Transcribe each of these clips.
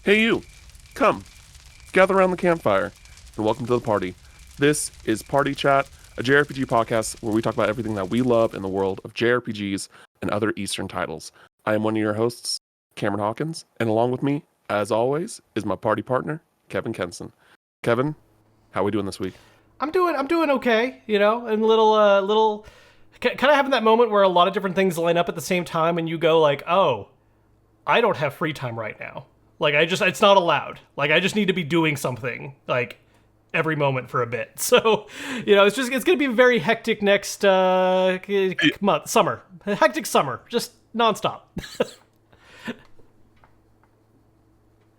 Hey, you! Come, gather around the campfire, and welcome to the party. This is Party Chat, a JRPG podcast where we talk about everything that we love in the world of JRPGs and other Eastern titles. I am one of your hosts, Cameron Hawkins, and along with me, as always, is my party partner, Kevin Kenson. Kevin, how are we doing this week? I'm doing okay, and little kind of having that moment where a lot of different things line up at the same time and you go like, "Oh, I don't have free time right now." Like it's not allowed. Like I just need to be doing something like every moment for a bit. So, it's going to be a very hectic next month, summer. A hectic summer, just nonstop.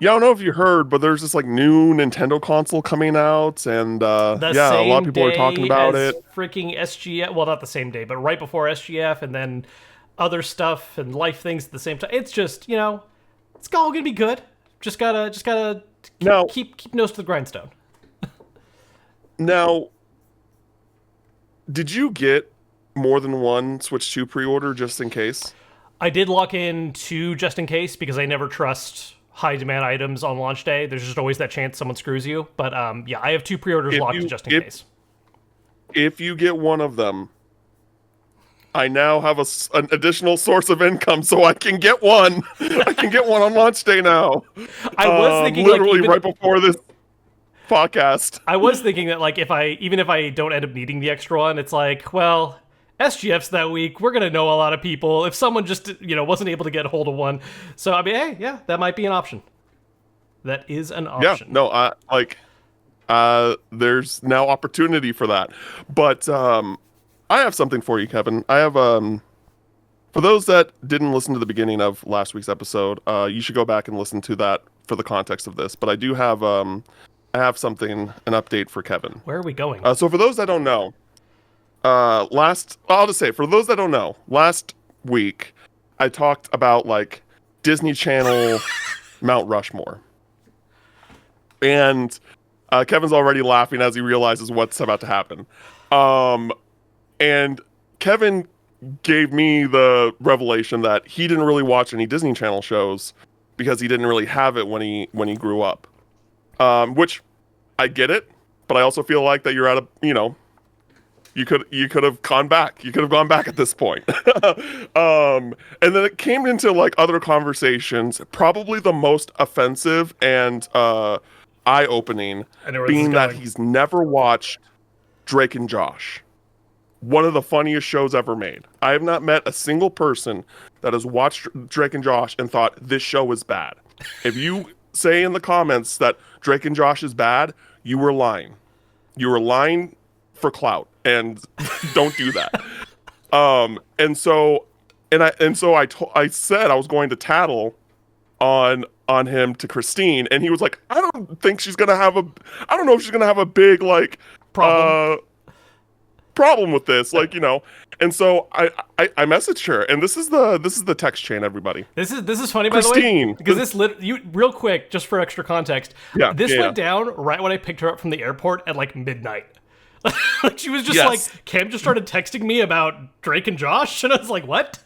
Yeah, I don't know if you heard, but there's this like new Nintendo console coming out, and The yeah, a lot of same people are talking day about as it. freaking SGF. Well, not the same day, but right before SGF, and then other stuff and life things at the same time. It's just, it's all gonna be good. Just gotta Now, keep nose to the grindstone. now, did you get more than one Switch 2 pre-order just in case? I did lock in two just in case because I never trust high demand items on launch day. There's just always that chance someone screws you. But yeah, I have two pre-orders If locked you just in case. if you get one of them, I now have an additional source of income, so I can get one. I can get one on launch day now. I was thinking like Literally even right before this podcast. I was thinking that like even if I don't end up needing the extra one, it's like, well, SGF's that week. We're gonna know a lot of people. If someone just wasn't able to get a hold of one, so I mean, hey, yeah, that might be an option. That is an Yeah, option. no, I like. There's now opportunity for that, but I have something for you, Kevin. I have for those that didn't listen to the beginning of last week's episode, you should go back and listen to that for the context of this. But I do have I have something, an update for Kevin. Where are we going? So for those that don't know, I'll just say for those that don't know, last week I talked about like Disney Channel Mount Rushmore, and Kevin's already laughing as he realizes what's about to happen. And Kevin gave me the revelation that he didn't really watch any Disney Channel shows because he didn't really have it when he grew up. Which I get it, but I also feel like that you're at a you could have gone back. You could have gone back at this point. And then it came into like other conversations, probably the most offensive and eye-opening I know where this is being that going. he's never watched Drake and Josh, one of the funniest shows ever made. I have not met a single person that has watched Drake and Josh and thought this show is bad. If you say in the comments that Drake and Josh is bad, you were lying. You were lying for clout, and don't do that. And so I said I was going to tattle on him to Christine, and he was like, I don't know if she's gonna have a big like Problem. uh problem with this, and so I messaged her, and this is the text chain, everybody. This is funny, by the way, Christine, because you real quick, just for extra context. yeah, This yeah, went down right when I picked her up from the airport at like midnight. Like she was just yes, like, Cam just started texting me about Drake and Josh, and I was like, what?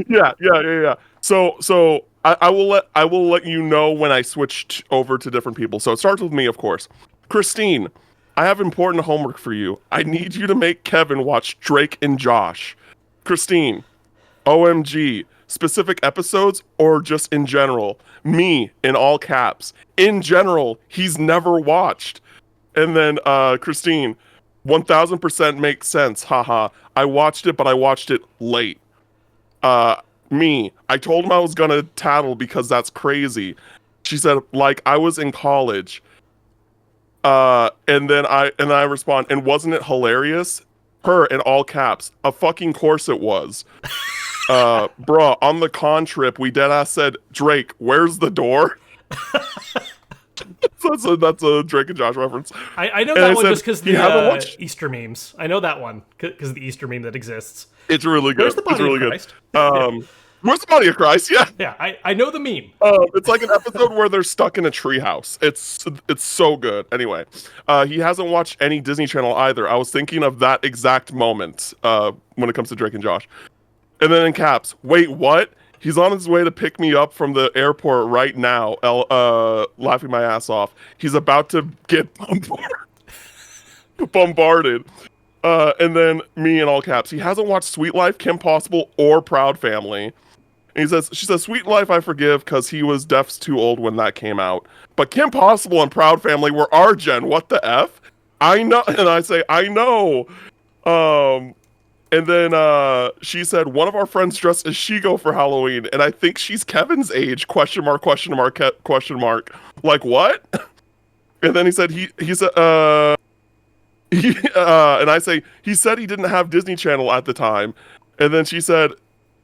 yeah. So I will let you know when I switched over to different people. So it starts with me, of course. Christine, I have important homework for you. I need you to make Kevin watch Drake and Josh. Christine, OMG, specific episodes or just in general? Me, in all caps. In general, he's never watched. And then Christine, 1000% makes sense. Haha. I watched it, but I watched it late. Me, I told him I was gonna tattle because that's crazy. She said, like I was in college. And then I respond, and wasn't it hilarious? Her in all caps. A fucking course it was. Bruh, on the con trip, we deadass said, Drake, where's the door? So that's a Drake and Josh reference. I know And that I one said, just because you the haven't watched? Easter memes. I know that one because of the Easter meme that exists. It's really good. Where's the It's body really of good. Christ? Where's the body of Christ? Yeah. Yeah, I know the meme. It's like an episode where they're stuck in a treehouse. It's so good. Anyway, he hasn't watched any Disney Channel either. I was thinking of that exact moment when it comes to Drake and Josh. And then in caps, wait, what? He's on his way to pick me up from the airport right now, laughing my ass off. He's about to get bombarded. And then me in all caps. He hasn't watched Sweet Life, Kim Possible, or Proud Family. And she says, Sweet Life I forgive because he was deaf's too old when that came out. But Kim Possible and Proud Family were our gen. What the F? I know. And I say, I know. And then she said, one of our friends dressed as Shigo for Halloween. And I think she's Kevin's age, question mark, question mark, question mark. Like, what? And then he said, and I say, he said he didn't have Disney Channel at the time. And then she said,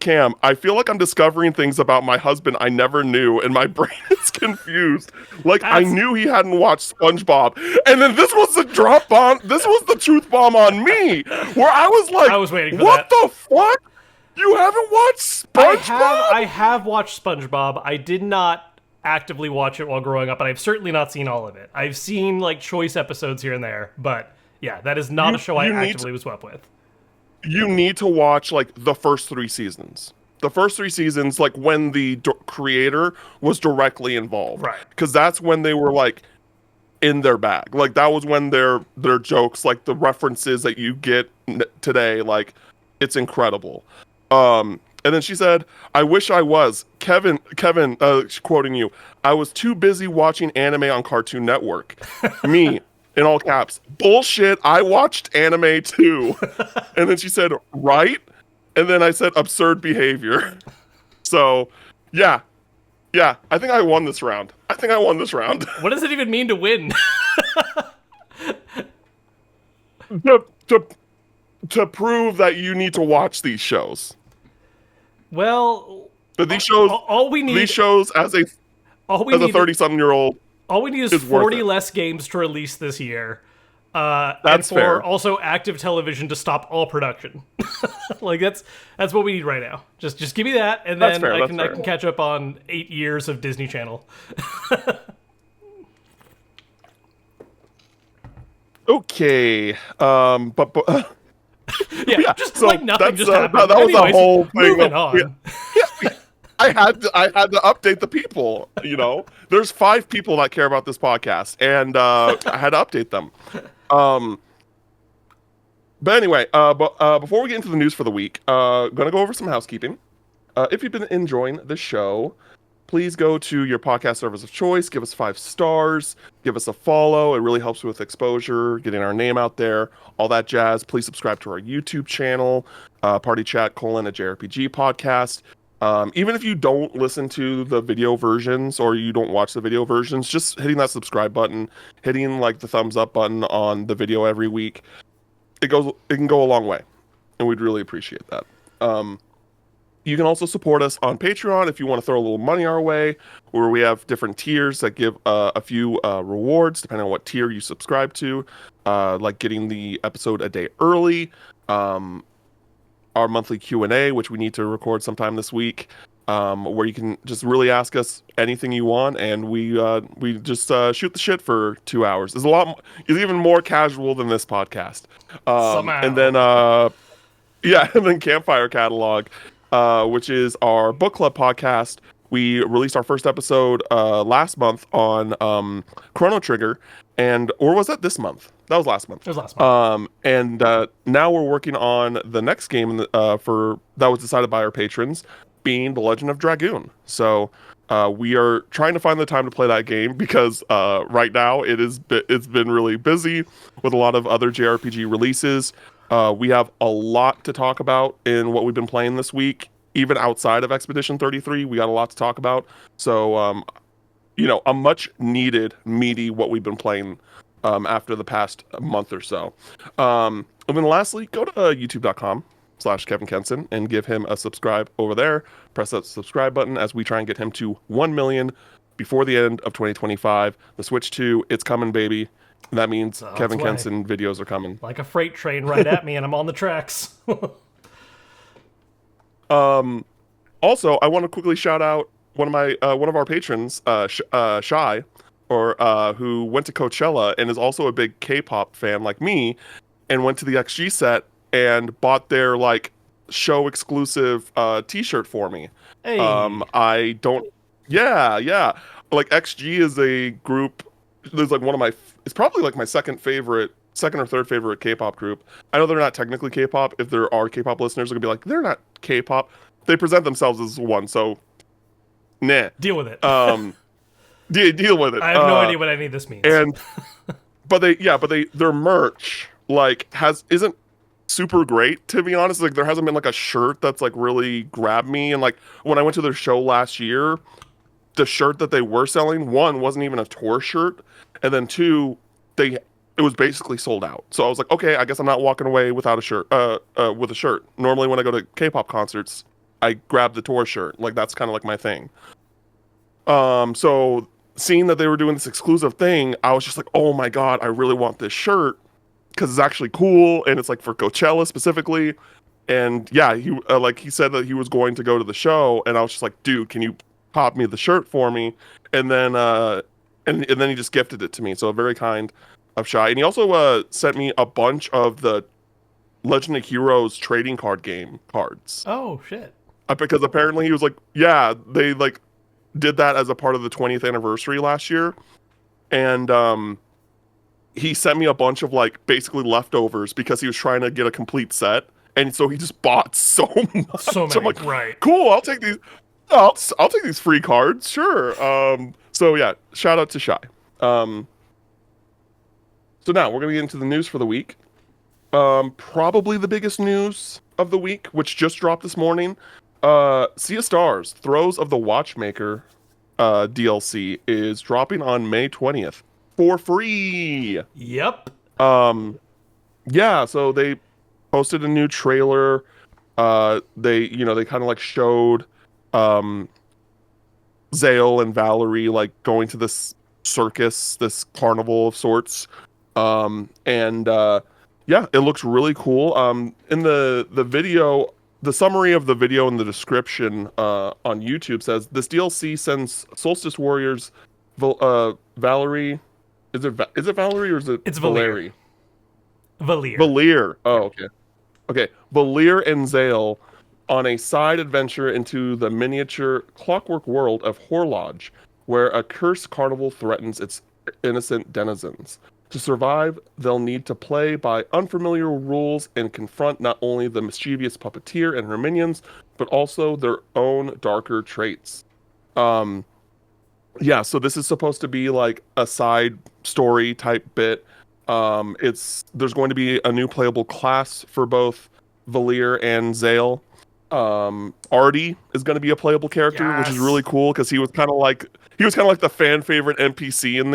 Cam, I feel like I'm discovering things about my husband I never knew, and my brain is confused. Like, I knew he hadn't watched SpongeBob. And then this was the drop bomb. This was the truth bomb on me, where I was like, I was waiting for what that. the fuck? You haven't watched SpongeBob? I have watched SpongeBob. I did not actively watch it while growing up, and I've certainly not seen all of it. I've seen, like, choice episodes here and there, but yeah, that is not a show I actively was up with. You need to watch, like, the first 3 seasons. The first 3 seasons, like, when the creator was directly involved. Right. Because that's when they were, like, in their bag. Like, that was when their jokes, like, the references that you get today, like, it's incredible. And then she said, I wish I was. Kevin, quoting you, I was too busy watching anime on Cartoon Network. Me. In all caps, bullshit, I watched anime too. And then she said, right? And then I said, absurd behavior. So, yeah, I think I won this round. What does it even mean to win? to prove that you need to watch these shows. Well, But these shows, all we need, these shows as a 30-something-year-old, all we need is 40 less games to release this year. That's and for fair. Also active television to stop all production. Like that's what we need right now. Just give me that, and then I can catch up on 8 years of Disney Channel. Okay. But yeah, just so like nothing just happened. That was the whole thing. Moving on. Yeah. I had to update the people, you know. There's 5 people that care about this podcast, and I had to update them. But anyway, before we get into the news for the week, gonna go over some housekeeping. If you've been enjoying the show, please go to your podcast service of choice, give us 5 stars, give us a follow. It really helps with exposure, getting our name out there, all that jazz. Please subscribe to our YouTube channel, Party Chat: a JRPG podcast. Even if you don't listen to the video versions or you don't watch the video versions, just hitting that subscribe button, hitting like the thumbs up button on the video every week, it can go a long way, and we'd really appreciate that. You can also support us on Patreon if you want to throw a little money our way, where we have different tiers that give a few rewards depending on what tier you subscribe to, like getting the episode a day early, our monthly Q&A, which we need to record sometime this week, where you can just really ask us anything you want, and we just shoot the shit for 2 hours. It's it's even more casual than this podcast. Somehow. And then and then Campfire Catalog, which is our book club podcast. We released our first episode last month on Chrono Trigger, or was that this month? That was last month. It was last month. And now we're working on the next game that was decided by our patrons, being The Legend of Dragoon. So we are trying to find the time to play that game because right now it's been really busy with a lot of other JRPG releases. We have a lot to talk about in what we've been playing this week. Even outside of Expedition 33, we got a lot to talk about. So, a much needed, meaty what we've been playing after the past month or so. And then lastly, go to youtube.com/Kevin Kenson and give him a subscribe over there. Press that subscribe button as we try and get him to 1 million before the end of 2025. The Switch 2, it's coming, baby. That means Kevin Kenson videos are coming. Like a freight train right at me, and I'm on the tracks. Also, I want to quickly shout out one of our patrons, Shy, who went to Coachella and is also a big K-pop fan like me, and went to the XG set and bought their like show exclusive T-shirt for me. Hey. I don't. Yeah, yeah. Like XG is a group. There's like one of my. It's probably like my second or third favorite K-pop group. I know they're not technically K-pop. If there are K-pop listeners, they're gonna be like, they're not K-pop. They present themselves as one, so nah. Deal with it. Um, deal with it. I have no idea what any of this means. And their merch like has isn't super great, to be honest. Like there hasn't been like a shirt that's like really grabbed me. And like when I went to their show last year, the shirt that they were selling, one, wasn't even a tour shirt, and then two, it was basically sold out. So I was like, okay, I guess I'm not walking away without a shirt. With a shirt. Normally when I go to K-pop concerts, I grab the tour shirt. Like that's kind of like my thing. So seeing that they were doing this exclusive thing, I was just like, oh my god, I really want this shirt because it's actually cool and it's like for Coachella specifically. And yeah, he said that he was going to go to the show, and I was just like, dude, can you pop me the shirt for me? And then and then he just gifted it to me. So very kind of Shy. And he also sent me a bunch of the Legend of Heroes trading card game cards. Oh shit. Because apparently he was like, yeah, they like did that as a part of the 20th anniversary last year. And he sent me a bunch of like basically leftovers because he was trying to get a complete set. And so he just bought so much. So many, I'm like, right. cool, I'll take these. I'll take these free cards, sure. So yeah, shout out to Shy. So now we're gonna get into the news for the week. Probably the biggest news of the week, which just dropped this morning. Sea of Stars, Throes of the Watchmaker DLC is dropping on May 20th for free. Yep. Yeah, so they posted a new trailer. They kind of like showed Zale and Valerie like going to this circus, this carnival of sorts. And yeah, it looks really cool. In the video, the summary of the video in the description on YouTube says this DLC sends Solstice Warriors Valerie. Is it Valerie or is it It's Valerie? Valir. Valir. Oh, okay. Okay. Valir and Zale on a side adventure into the miniature clockwork world of Horlodge, where a cursed carnival threatens its innocent denizens. To survive, they'll need to play by unfamiliar rules and confront not only the mischievous puppeteer and her minions, but also their own darker traits. Yeah, so this is supposed to be like a side story type bit. There's going to be a new playable class for both Valir and Zale. Artie is going to be a playable character, which is really cool because he was kind of like the fan favorite NPC in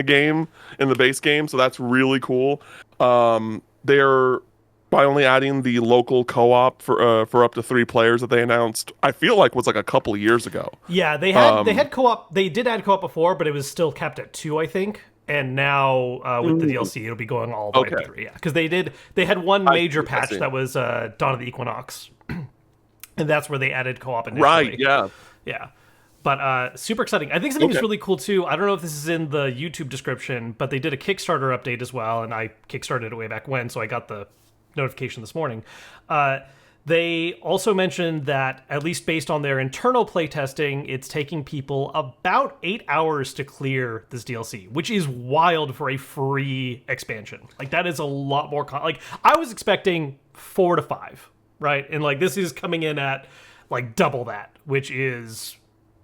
the base game, so that's really cool. They're by only adding the local co-op for up to 3 players that they announced. I feel like was like a couple of years ago. Yeah, they had co-op. They did add co-op before, but it was still capped at 2, I think. And now with the DLC, it'll be going all the way to 3. Yeah, because they had one major patch that was Dawn of the Equinox, and that's where they added co-op initially. Right. Yeah. Yeah. But super exciting. I think something that's really cool too. I don't know if this is in the YouTube description, but they did a Kickstarter update as well, and I kickstarted it way back when, so I got the notification this morning. They also mentioned that, at least based on their internal playtesting, it's taking people about 8 hours to clear this DLC, which is wild for a free expansion. Like, that is a lot more... like, I was expecting 4 to 5, right? And, like, this is coming in at, like, double that, which is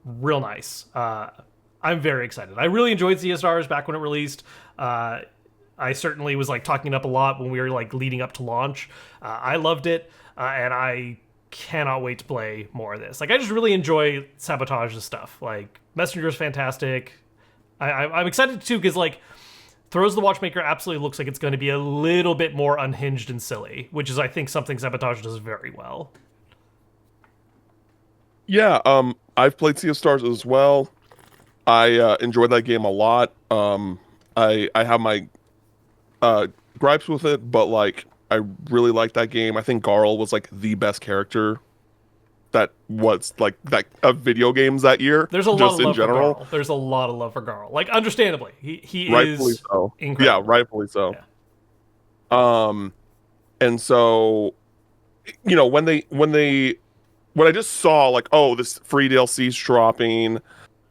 real nice. I'm very excited. I really enjoyed Sea of Stars back when it released. I certainly was like talking it up a lot when we were like leading up to launch. I loved it, and I cannot wait to play more of this. Like, I just really enjoy Sabotage's stuff. Like, Messenger is fantastic. I'm excited too because like Throws the Watchmaker absolutely looks like it's going to be a little bit more unhinged and silly, which is I think something Sabotage does very well. Yeah. I've played Sea of Stars as well. I enjoyed that game a lot. I have my gripes with it, but like I really like that game. I think Garl was like the best character that was like that of video games that year. There's a lot just of in love general. for Garl. There's a lot of love for Garl. Like, understandably, he Rightfully is so. incredible. Yeah, rightfully so. Yeah. And so when I just saw like, oh, this free DLC's dropping,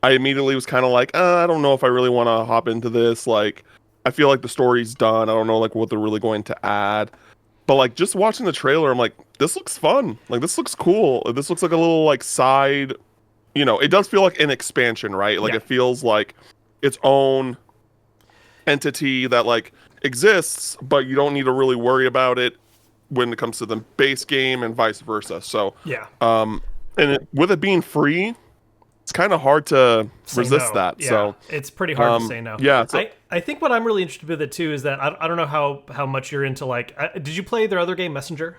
I immediately was kind of like, I don't know if I really want to hop into this. Like, I feel like the story's done. I don't know like what they're really going to add. But like just watching the trailer, I'm like, this looks fun. Like this looks cool. This looks like a little like side, it does feel like an expansion, right? Like Yeah. it feels like its own entity that like exists, but you don't need to really worry about it when it comes to the base game and vice versa. So, Yeah. with it being free, it's kind of hard to Say resist no. that. Yeah, So, it's pretty hard to say no. yeah. So I think what I'm really interested with it too is that I don't know how much you're into like. Did you play their other game, Messenger?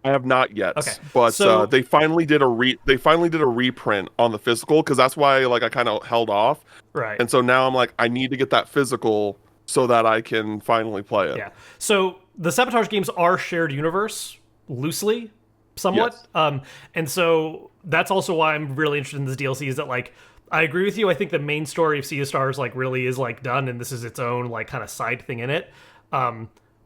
I have not yet, Okay, but so they finally did a reprint on the physical because that's why like I kind of held off, right. and so now I'm like I need to get that physical so that I can finally play it. Yeah. So the Sabotage games are shared universe loosely, somewhat. Yes. And so that's also why I'm really interested in this DLC is that like I agree with you. I think the main story of Sea of Stars like really is like done and this is its own like kind of side thing in it.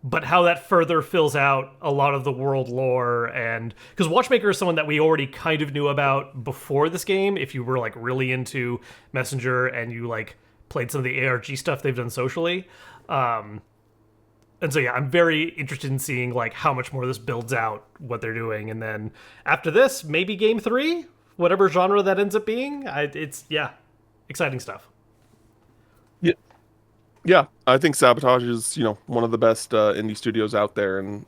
But how that further fills out a lot of the world lore and because Watchmaker is someone that we already kind of knew about before this game if you were like really into Messenger and you like played some of the ARG stuff they've done socially. And so yeah, I'm very interested in seeing like how much more this builds out what they're doing, and then after this, maybe game 3, whatever genre that ends up being. It's yeah, exciting stuff. Yeah, yeah. I think Sabotage is one of the best indie studios out there, and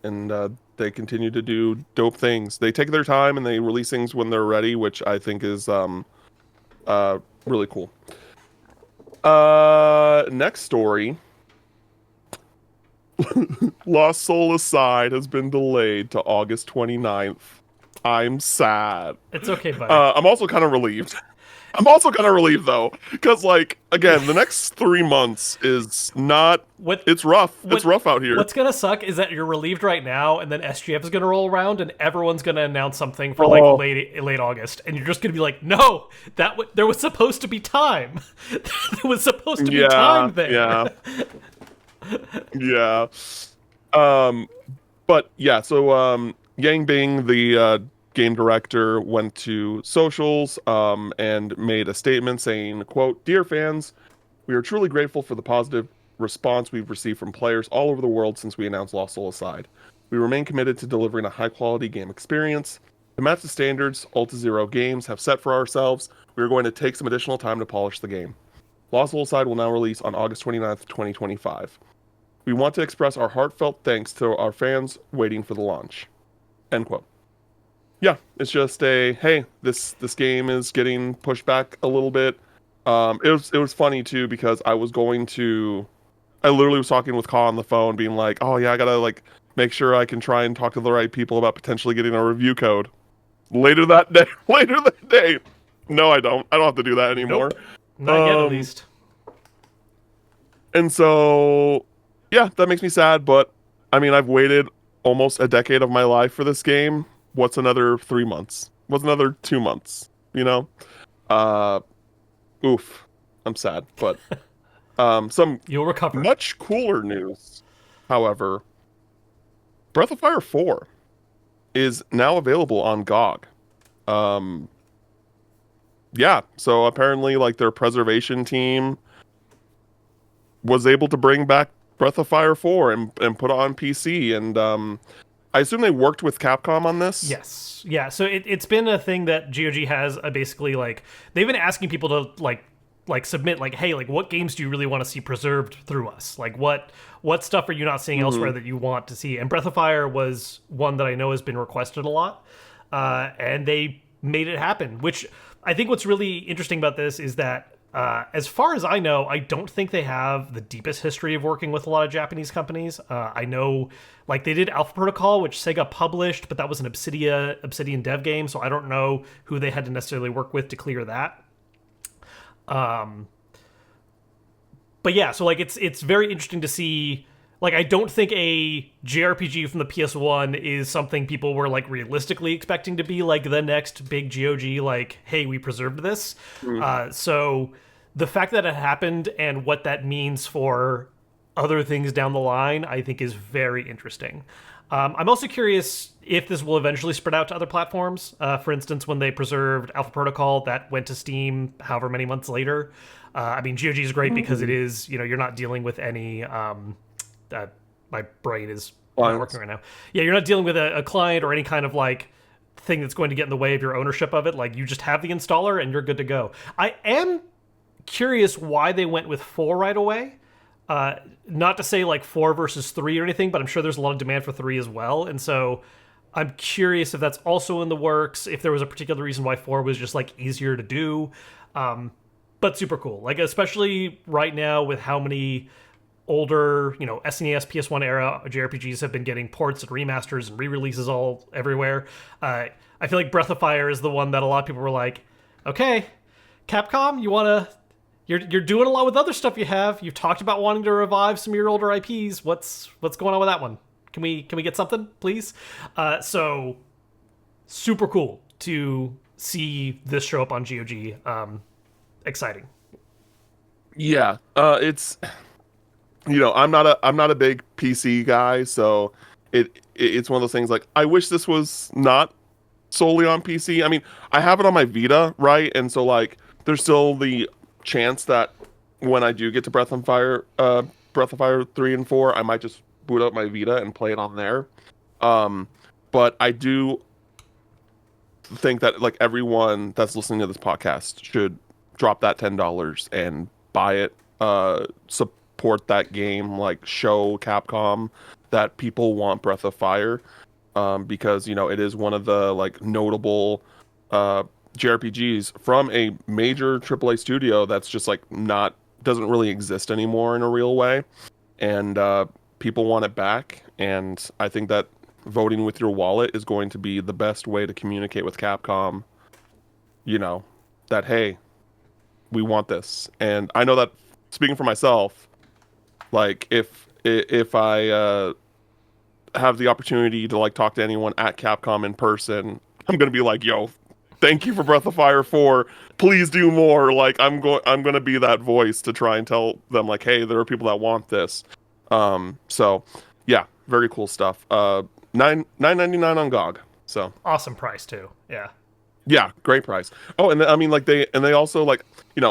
they continue to do dope things. They take their time and they release things when they're ready, which I think is really cool. Next story. Lost Soul Aside has been delayed to August 29th. I'm sad. It's okay, buddy. I'm also kind of relieved. I'm also kind of relieved though, because like again, the next 3 months is not. It's rough. It's rough out here. What's gonna suck is that you're relieved right now, and then SGF is gonna roll around, and everyone's gonna announce something for like late August, and you're just gonna be like, no, there was supposed to be time. There was supposed to be time there. Yeah. Yeah. But yeah, so Yang Bing, the game director, went to socials and made a statement saying, quote, "Dear fans, we are truly grateful for the positive response we've received from players all over the world since we announced Lost Soul Aside. We remain committed to delivering a high-quality game experience. To match the standards Ultra Zero Games have set for ourselves, we are going to take some additional time to polish the game. Lost Soul Aside will now release on August 29th, 2025. We want to express our heartfelt thanks to our fans waiting for the launch." End quote. Yeah, it's just hey, this game is getting pushed back a little bit. It was funny too because I literally was talking with Ka on the phone, being like, "Oh yeah, I gotta like make sure I can try and talk to the right people about potentially getting a review code." Later that day, no, I don't. I don't have to do that anymore. Nope. Not yet, at least. And so, yeah, that makes me sad. But I mean, I've waited almost a decade of my life for this game. What's another 3 months? What's another 2 months? Oof. I'm sad, but some You'll recover. much cooler news, however. Breath of Fire 4 is now available on GOG. Yeah, so apparently like their preservation team was able to bring back Breath of Fire 4 and put it on PC, and I assume they worked with Capcom on this? Yes. Yeah, so it's been a thing that GOG has basically like they've been asking people to like submit like, hey, like what games do you really want to see preserved through us? Like what stuff are you not seeing elsewhere that you want to see? And Breath of Fire was one that I know has been requested a lot, and they made it happen. Which I think what's really interesting about this is that as far as I know, I don't think they have the deepest history of working with a lot of Japanese companies. I know, like, they did Alpha Protocol, which Sega published, but that was an Obsidian dev game, so I don't know who they had to necessarily work with to clear that. But yeah, so, like, it's very interesting to see. Like, I don't think a JRPG from the PS1 is something people were, like, realistically expecting to be, like, the next big GOG, like, hey, we preserved this. So the fact that it happened and what that means for other things down the line, I think is very interesting. I'm also curious if this will eventually spread out to other platforms. For instance, when they preserved Alpha Protocol, that went to Steam however many months later. I mean, GOG is great because it is, you're not dealing with any. My brain is not working Clients. right now. Yeah, you're not dealing with a client or any kind of like thing that's going to get in the way of your ownership of it. Like, you just have the installer and you're good to go. I am curious why they went with 4 right away. Not to say like 4 versus 3 or anything, but I'm sure there's a lot of demand for 3 as well. And so I'm curious if that's also in the works, if there was a particular reason why 4 was just like easier to do. But super cool. Like, especially right now with how many older, SNES, PS1 era JRPGs have been getting ports and remasters and re-releases all everywhere. I feel like Breath of Fire is the one that a lot of people were like, okay, Capcom, you're doing a lot with other stuff you have. You've talked about wanting to revive some of your older IPs. What's going on with that one? Can we get something, please? So super cool to see this show up on GOG. Exciting. Yeah, it's I'm not a big PC guy, so it's one of those things like I wish this was not solely on PC. I mean, I have it on my Vita, right? And so like there's still the chance that when I do get to Breath of Fire 3 and 4, I might just boot up my Vita and play it on there. But I do think that like everyone that's listening to this podcast should drop that $10 and buy it. Support that game, like show Capcom that people want Breath of Fire, because it is one of the like notable JRPGs from a major AAA studio that's just like not doesn't really exist anymore in a real way, and people want it back. And I think that voting with your wallet is going to be the best way to communicate with Capcom. That hey, we want this. And I know that speaking for myself, like if I have the opportunity to like talk to anyone at Capcom in person, I'm gonna be like, yo, thank you for Breath of Fire 4. Please do more. Like I'm gonna be that voice to try and tell them like, hey, there are people that want this. So yeah, very cool stuff. $9.99 on GOG. So Awesome price too. Yeah. yeah, great price. Oh, and I mean, like they also like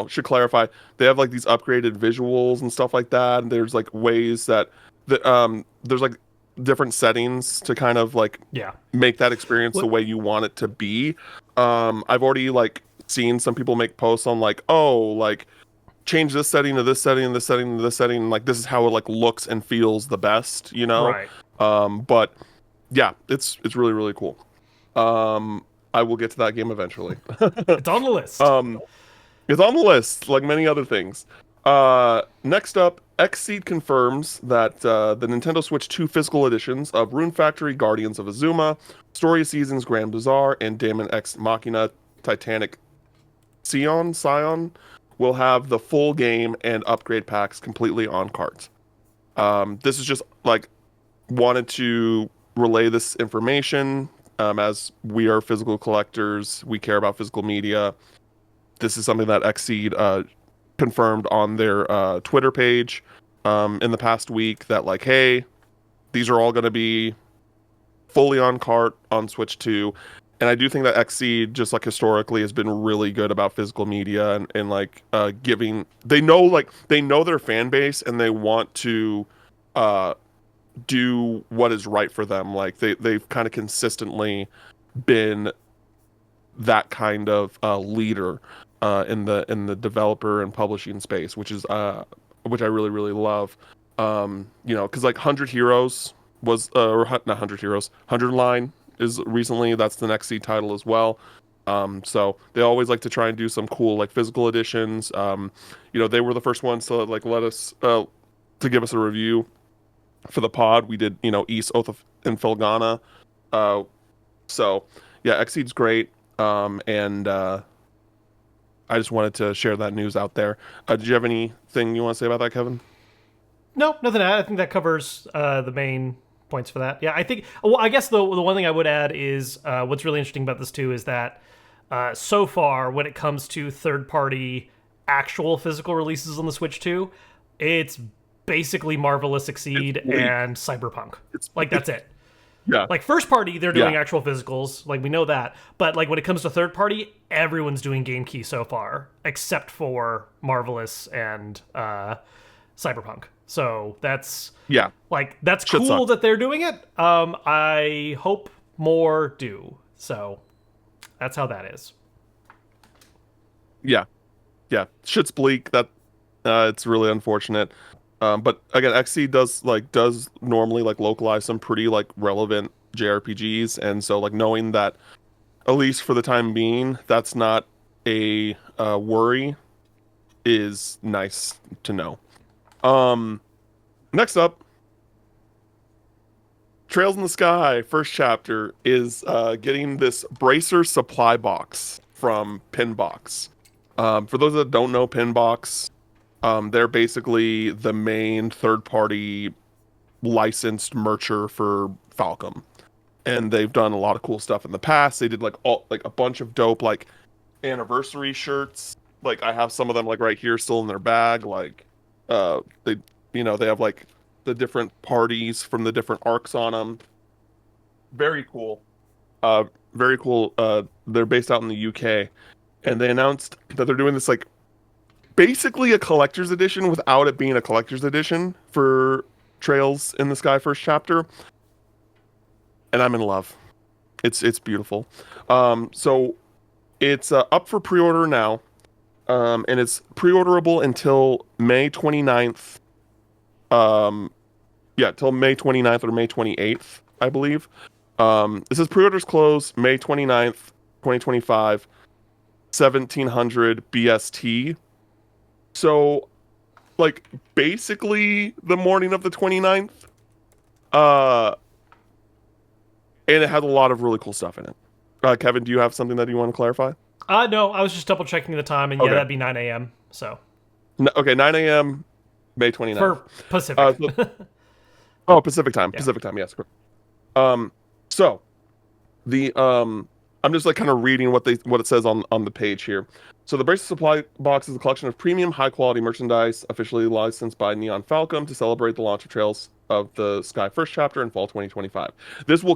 should clarify they have like these upgraded visuals and stuff like that. And there's like ways that there's like different settings to kind of like Yeah. make that experience the What? way you want it to be. I've already like seen some people make posts on like, oh, like change this setting to this setting and this setting to this setting. And, like this is how it like looks and feels the best. Right. But yeah, it's really really cool. I will get to that game eventually. It's on the list. It's on the list, like many other things. Next up, Xseed confirms that the Nintendo Switch 2 physical editions of Rune Factory, Guardians of Azuma, Story of Seasons, Grand Bazaar, and Daemon X Machina Titanic Scion will have the full game and upgrade packs completely on carts. This is just like wanted to relay this information. As we are physical collectors, we care about physical media. This is something that Xseed confirmed on their Twitter page in the past week that like, hey, these are all going to be fully on cart on Switch 2. And I do think that Xseed just like historically has been really good about physical media and like giving they know their fan base and they want to do what is right for them. Like they've kind of consistently been that kind of leader in the developer and publishing space, which I really really love. Because like 100 Heroes was or not 100 Heroes, 100 Line is recently, that's the next seed title as well. So they always like to try and do some cool like physical editions. They were the first ones to like let us to give us a review for the pod. We did East, Oath of and Felgana. So yeah, Xseed's great. And I just wanted to share that news out there. Did you have anything you want to say about that, Kevin? No, nothing to add. I think that covers the main points for that. Yeah, I think. Well, I guess the one thing I would add is what's really interesting about this too is that so far, when it comes to third-party actual physical releases on the Switch 2, it's basically Marvelous Exceed and Cyberpunk. It's Like that's it. Yeah. Like first party, they're doing Yeah. actual physicals, like we know that. But like when it comes to third party, everyone's doing game key so far, except for Marvelous and Cyberpunk. So Yeah. that's Shit cool sucks. that they're doing it. I hope more do. So that's how that is. Yeah. Yeah. Shit's bleak. That it's really unfortunate. But again, XC does normally like localize some pretty like relevant JRPGs, and so like knowing that at least for the time being, that's not a worry is nice to know. Um, Next up, Trails in the Sky, first chapter, is getting this bracer supply box from Pinbox. For those that don't know Pinbox, they're basically the main third-party licensed mercher for Falcom, and they've done a lot of cool stuff in the past. They did like a bunch of dope like anniversary shirts. Like I have some of them like right here still in their bag. Like they they have like the different parties from the different arcs on them. Very cool. Uh very cool. They're based out in the UK, and they announced that they're doing this like basically a collector's edition without it being a collector's edition for Trails in the Sky first chapter, and I'm in love. It's beautiful. So it's up for pre-order now. And it's pre-orderable until May 29th. Um, yeah, till May 29th or May 28th, I believe. This is pre-orders close May 29th, 2025, 1700 BST. So, like, basically the morning of the 29th. Uh, and it has a lot of really cool stuff in it. Kevin, do you have something that you want to clarify? No, I was just double checking the time, and yeah, Okay. that'd be 9 a.m. So Okay, 9 a.m. May 29th. for Pacific. Oh, Pacific time. Yeah. Pacific time. Yes. Correct. So the I'm just like kind of reading what it says on the page here. So the Bracer Supply Box is a collection of premium, high quality merchandise officially licensed by Neon Falcom to celebrate the launch of Trails of the Sky first chapter in fall 2025. This will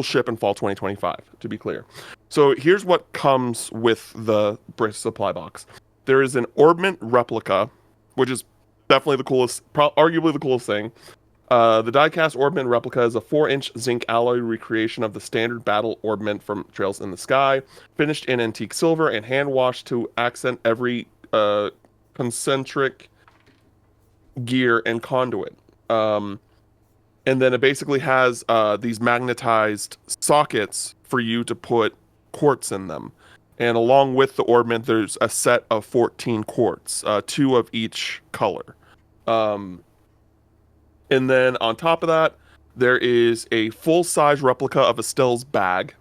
ship in fall 2025, to be clear. So here's what comes with the Bracer Supply Box. There is an Orbment replica, which is definitely the coolest, arguably the coolest thing. The die-cast Orbment replica is a 4-inch zinc alloy recreation of the standard battle Orbment from Trails in the Sky, finished in antique silver and hand-washed to accent every concentric gear and conduit. And then it basically has these magnetized sockets for you to put quartz in them. And along with the Orbment, there's a set of 14 quartz, 2 of each color. And then on top of that, there is a full-size replica of Estelle's bag.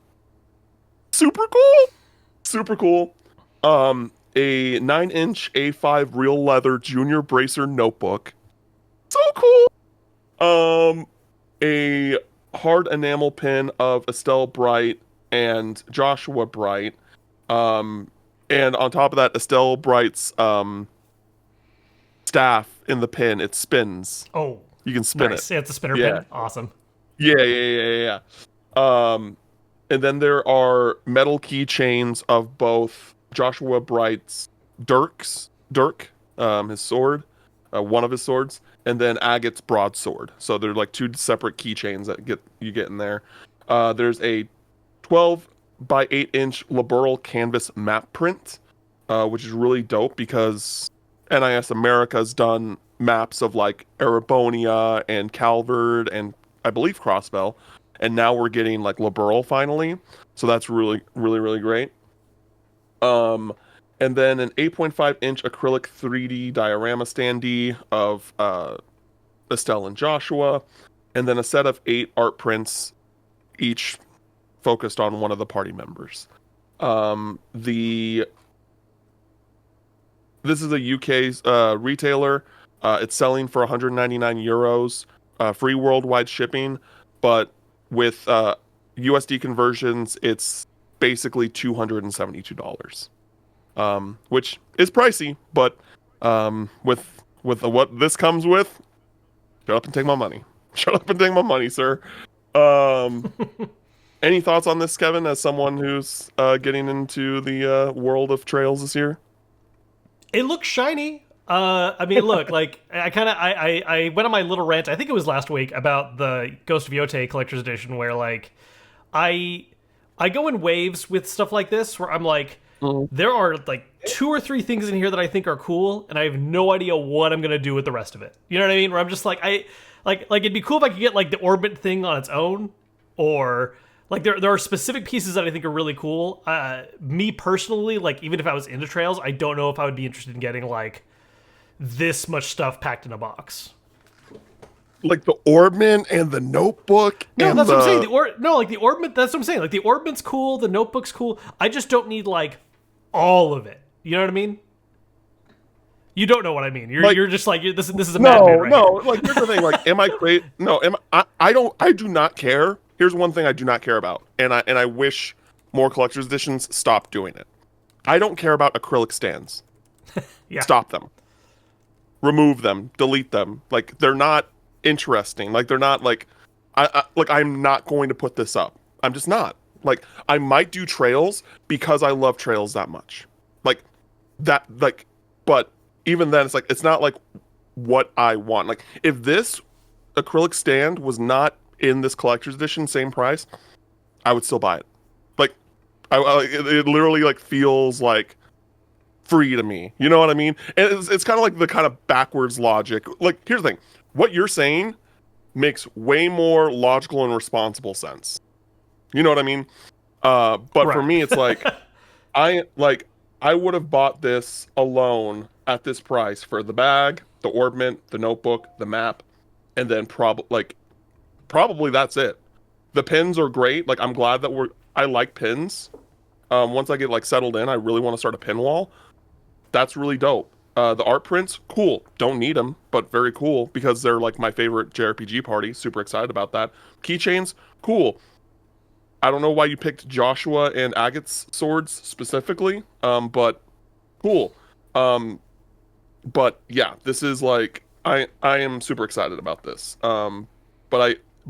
Super cool. Super cool. A 9-inch A5 real leather junior bracer notebook. So cool. A hard enamel pin of Estelle Bright and Joshua Bright. And on top of that, Estelle Bright's staff in the pin, it spins. Oh, You can spin nice. it. Yeah, it's a spinner Yeah. pin. Awesome. Yeah. And then there are metal keychains of both Joshua Bright's Dirk, his sword, one of his swords, and then Agate's broadsword. So they're like 2 separate keychains that you get in there. There's a 12 by 8-inch laboral canvas map print, which is really dope because NIS America's done maps of like Erebonia and Calvard and I believe Crossbell, and now we're getting like Laburl finally, so that's really great. And then an 8.5-inch acrylic 3D diorama standee of Estelle and Joshua, and then a set of 8 art prints, each focused on one of the party members. This is a UK retailer. It's selling for 199 euros, free worldwide shipping, but with USD conversions, it's basically $272, which is pricey, but with what this comes with, shut up and take my money. Shut up and take my money, sir. Um, any thoughts on this, Kevin, as someone who's getting into the world of trails this year? It looks shiny. I mean, look, like I went on my little rant. I think it was last week about the Ghost of Yotei Collector's Edition, where like I I go in waves with stuff like this, where I'm like, Mhm. there are like two or three things in here that I think are cool, and I have no idea what I'm gonna do with the rest of it. You know what I mean? Where I'm just like, like it'd be cool if I could get like the orbit thing on its own, or like there are specific pieces that I think are really cool. Me personally, like even if I was into trails, I don't know if I would be interested in getting like this much stuff packed in a box. Like the Orbman and the Notebook No, and that's what I'm saying. the The or no, like the orbment. That's what I'm saying. Like the orbment's cool. The notebook's cool. I just don't need like all of it. You know what I mean? You don't know what I mean. like You're just like this is a madman no, right no. here. Like here's the thing. Like, am I crazy? No, I don't. I do not care. Here's one thing I do not care about, and I wish more collector's editions stopped doing it. I don't care about acrylic stands. Yeah, Stop them. Remove them. Delete them. Like they're not interesting. Like they're not like like I'm not going to put this up. I'm just not. Like I might do trails because I love trails that much. Like that like but even then it's like it's not like what I want. Like if this acrylic stand was not in this collector's edition same price, I would still buy it. Like it literally like feels like free to me. You know what I mean? And it's kind of like the kind of backwards logic. Like here's the thing. What you're saying makes way more logical and responsible sense. You know what I mean? But for right. me, it's like I like I would have bought this alone at this price for the bag, the orbment, the notebook, the map, and then probably that's it. The pins are great. Like I'm glad that I like pins. Once I get like settled in, I really want to start a pin wall. That's really dope. The art prints, cool. Don't need them, but very cool because they're like my favorite JRPG party. Super excited about that. Keychains, cool. I don't know why you picked Joshua and Agate's swords specifically, but cool. Um, but yeah, this is like I am super excited about this. But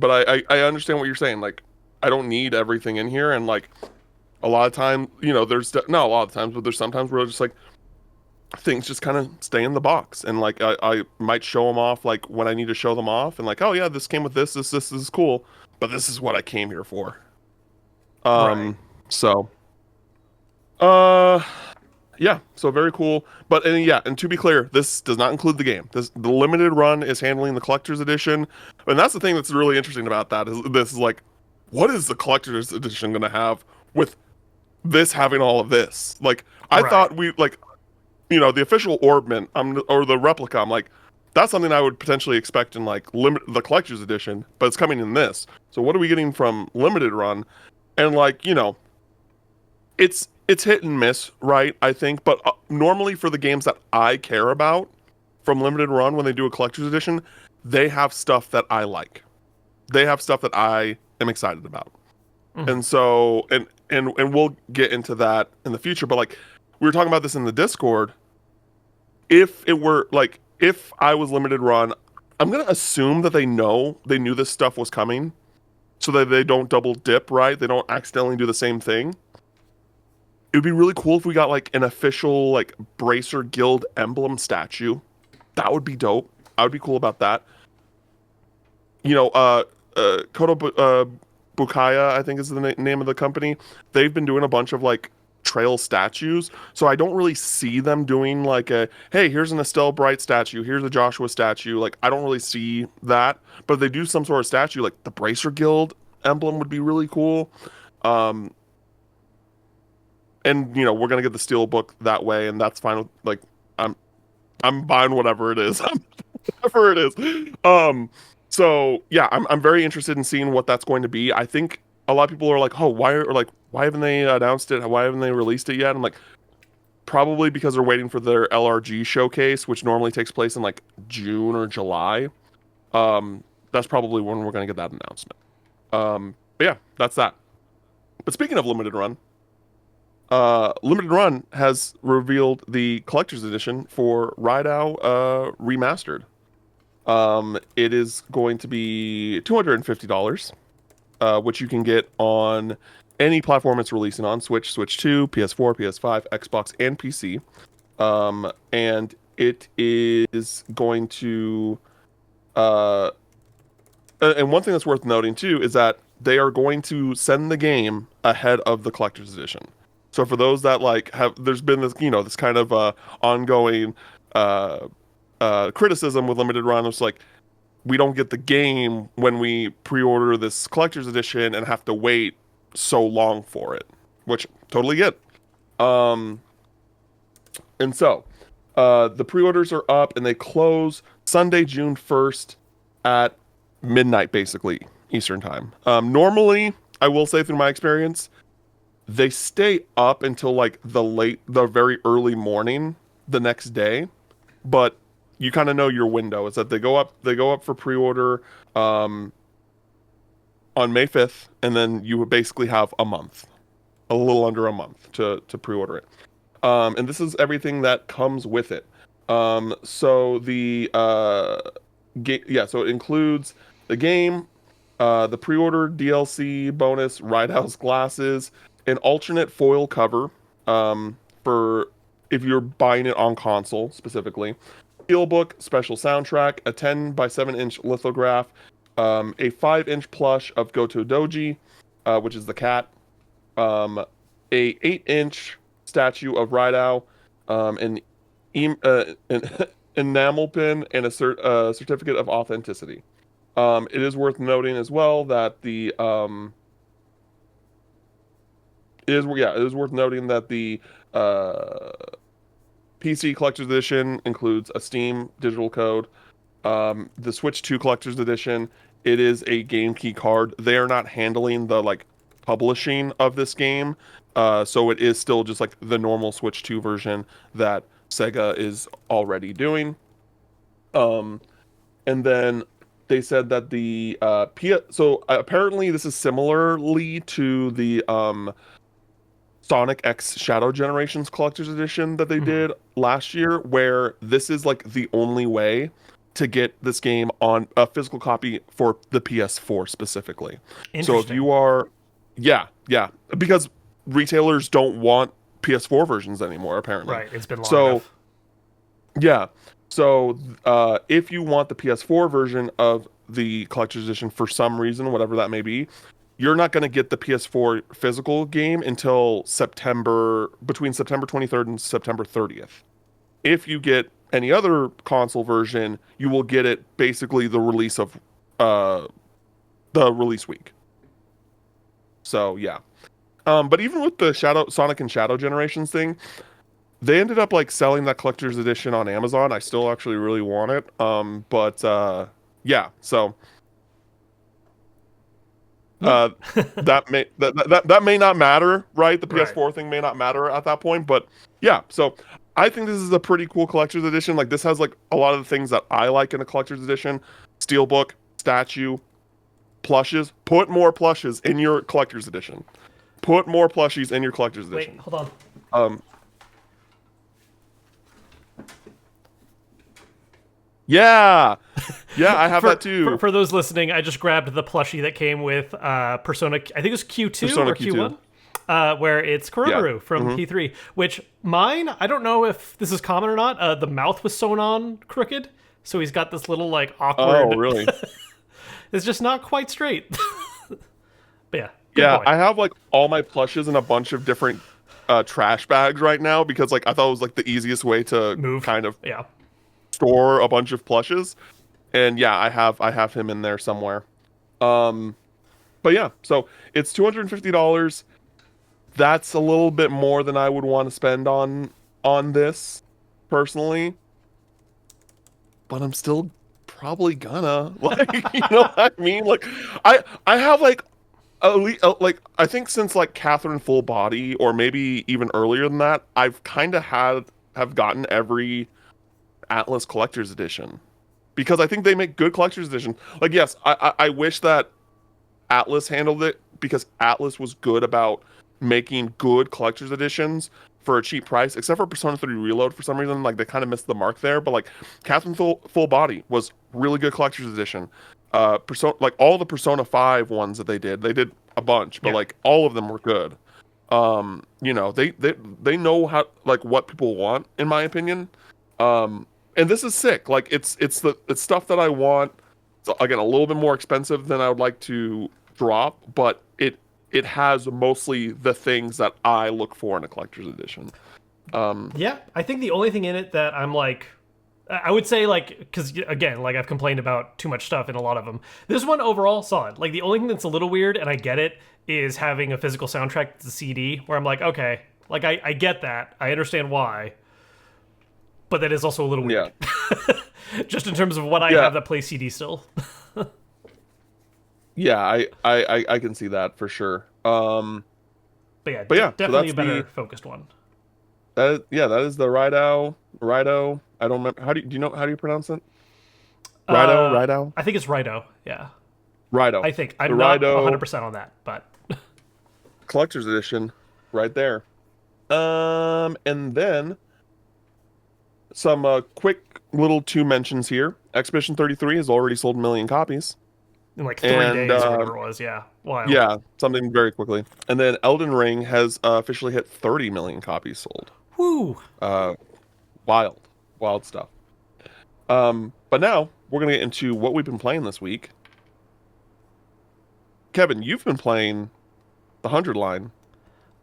I understand what you're saying. Like I don't need everything in here, and like a lot of time, there's not a lot of times, but there's sometimes where it's just like things just kind of stay in the box, and like I might show them off like when I need to show them off, and like oh yeah, this came with this is cool, but this is what I came here for. Right. Um, so, uh, yeah, so very cool. But and yeah, and to be clear, this does not include the game. The limited run is handling the collector's edition, and that's the thing that's really interesting about that is this is like, what is the collector's edition going to have with this having all of this? Like, I Right. thought we like, the official orbment, or the replica. I'm like, that's something I would potentially expect in like the collector's edition, but it's coming in this. So what are we getting from limited run? And like, it's hit and miss, right? I think, but normally for the games that I care about from limited run when they do a collector's edition, they have stuff that I like. They have stuff that I am excited about. Hmm. And so and we'll get into that in the future, but like we were talking about this in the Discord, if it were like if I was limited run, I'm going to assume that they knew this stuff was coming so that they don't double dip, right? They don't accidentally do the same thing. It would be really cool if we got like an official like Bracer Guild emblem statue. That would be dope. I would be cool about that. You know, Koto Bukaya, I think is the name of the company. They've been doing a bunch of like trail statues, so I don't really see them doing like hey, here's an Estelle Bright statue, here's a Joshua statue. Like I don't really see that, but if they do some sort of statue, like the Bracer Guild emblem would be really cool. Um, and we're gonna get the steel book that way, and that's fine. Like I'm I'm buying whatever it is, whatever it is. So yeah, I'm very interested in seeing what that's going to be. I think a lot of people are like, oh, why haven't they announced it? Why haven't they released it yet? I'm like, probably because they're waiting for their LRG showcase, which normally takes place in like June or July. That's probably when we're gonna get that announcement. But yeah, that's that. But speaking of limited run, Limited Run has revealed the collector's edition for Rideout Remastered. It is going to be $250. which you can get on any platform it's releasing on: Switch, Switch 2, PS4, PS5, Xbox, and PC. And it is going to uh, and one thing that's worth noting too is that they are going to send the game ahead of the collector's edition. So for those that like have, there's been this, this kind of ongoing uh, criticism with limited run. It's like we don't get the game when we pre-order this collector's edition and have to wait so long for it, which totally get. Um, and so the pre-orders are up and they close Sunday, June 1st at midnight, basically Eastern time. Normally, I will say through my experience, they stay up until like the very early morning the next day, but you kind of know your window is that they go up for pre-order on May 5th, and then you would basically have a month, a little under a month to pre-order it. And this is everything that comes with it. So the so it includes the game, the pre-order DLC bonus, Ride House glasses, an alternate foil cover for if you're buying it on console specifically, steelbook, special soundtrack, a 10 by 7-inch lithograph, a 5-inch plush of Goto Doji, which is the cat, a 8-inch statue of Rydao, an enamel pin, and a certificate of authenticity. It is worth noting as well that it is worth noting that the uh, PC Collector's Edition includes a Steam digital code. The Switch 2 Collector's Edition, it is a game key card. They are not handling the like publishing of this game, so it is still just like the normal Switch 2 version that Sega is already doing. And then they said that the apparently this is similarly to the Sonic X Shadow Generations Collector's Edition that they did last year, where this is like the only way to get this game on a physical copy for the PS4 specifically. So if you are, yeah, because retailers don't want PS4 versions anymore, apparently. Right, it's been long enough. Yeah. So if you want the PS4 version of the collector's edition for some reason, whatever that may be, you're not going to get the PS4 physical game until between September 23rd and September 30th. If you get any other console version, you will get it basically the release of the release week. So yeah. But even with the Sonic and Shadow Generations thing, they ended up like selling that collector's edition on Amazon. I still actually really want it. Yeah, so that may not matter, right? The PS4 thing may not matter at that point, but yeah, so I think this is a pretty cool collector's edition. Like this has like a lot of the things that I like in a collector's edition: steelbook, statue, plushes. Put more plushes in your collector's edition. Put more plushies in your collector's edition. Wait, hold on. Yeah, I have that too. For those listening, I just grabbed the plushie that came with Persona. I think it was Q2 Persona or Q1, where it's Koromaru from P3. Which mine, I don't know if this is common or not. The mouth was sewn on crooked, so he's got this little like awkward. Oh, really? It's just not quite straight. But yeah. Yeah, boy. I have like all my plushes in a bunch of different trash bags right now because like I thought it was like the easiest way to Move. kind of Yeah. store a bunch of plushes. And yeah, I have him in there somewhere. But yeah, so it's $250. That's a little bit more than I would want to spend on this personally. But I'm still probably gonna like, you know what I mean? Like I have like like I think since like Catherine Full Body or maybe even earlier than that, I've kind of have gotten every Atlas Collector's Edition because I think they make good Collector's Edition. Like yes, I wish that Atlas handled it because Atlas was good about making good Collector's Editions for a cheap price, except for Persona 3 Reload for some reason. Like they kind of missed the mark there, but like Catherine Full Body was really good Collector's Edition. Persona, like all the Persona 5 ones that they did a bunch, but Yeah. like all of them were good. You know, they know how, like, what people want, in my opinion. And this is sick. Like it's stuff that I want. It's, again, a little bit more expensive than I would like to drop, but it has mostly the things that I look for in a collector's edition. Yeah, I think the only thing in it that I'm like, I would say like, because again, like I've complained about too much stuff in a lot of them. This one overall solid. Like the only thing that's a little weird, and I get it, is having a physical soundtrack that's a CD, where I'm like, okay, like I get that, I understand why, but that is also a little Yeah. weird. Just in terms of what I Yeah. have that plays CD still. Yeah, I can see that for sure. But yeah, But yeah, so definitely that's a better the focused one. that is the Rido. I don't remember, do you know how do you pronounce it? Uh, Rido, I think it's Rido. Yeah, Rido. I think The I'm not Rido 100% on that, but collector's edition, right there. And then some quick little two mentions here. Expedition 33 has already sold 1 million copies, in like 3 days and or whatever it was. Yeah, wild. yeah, something very quickly. And then Elden Ring has officially hit 30 million copies sold. Woo. Uh, wild, wild stuff. But now we're gonna get into what we've been playing this week. Kevin, you've been playing the 100 line.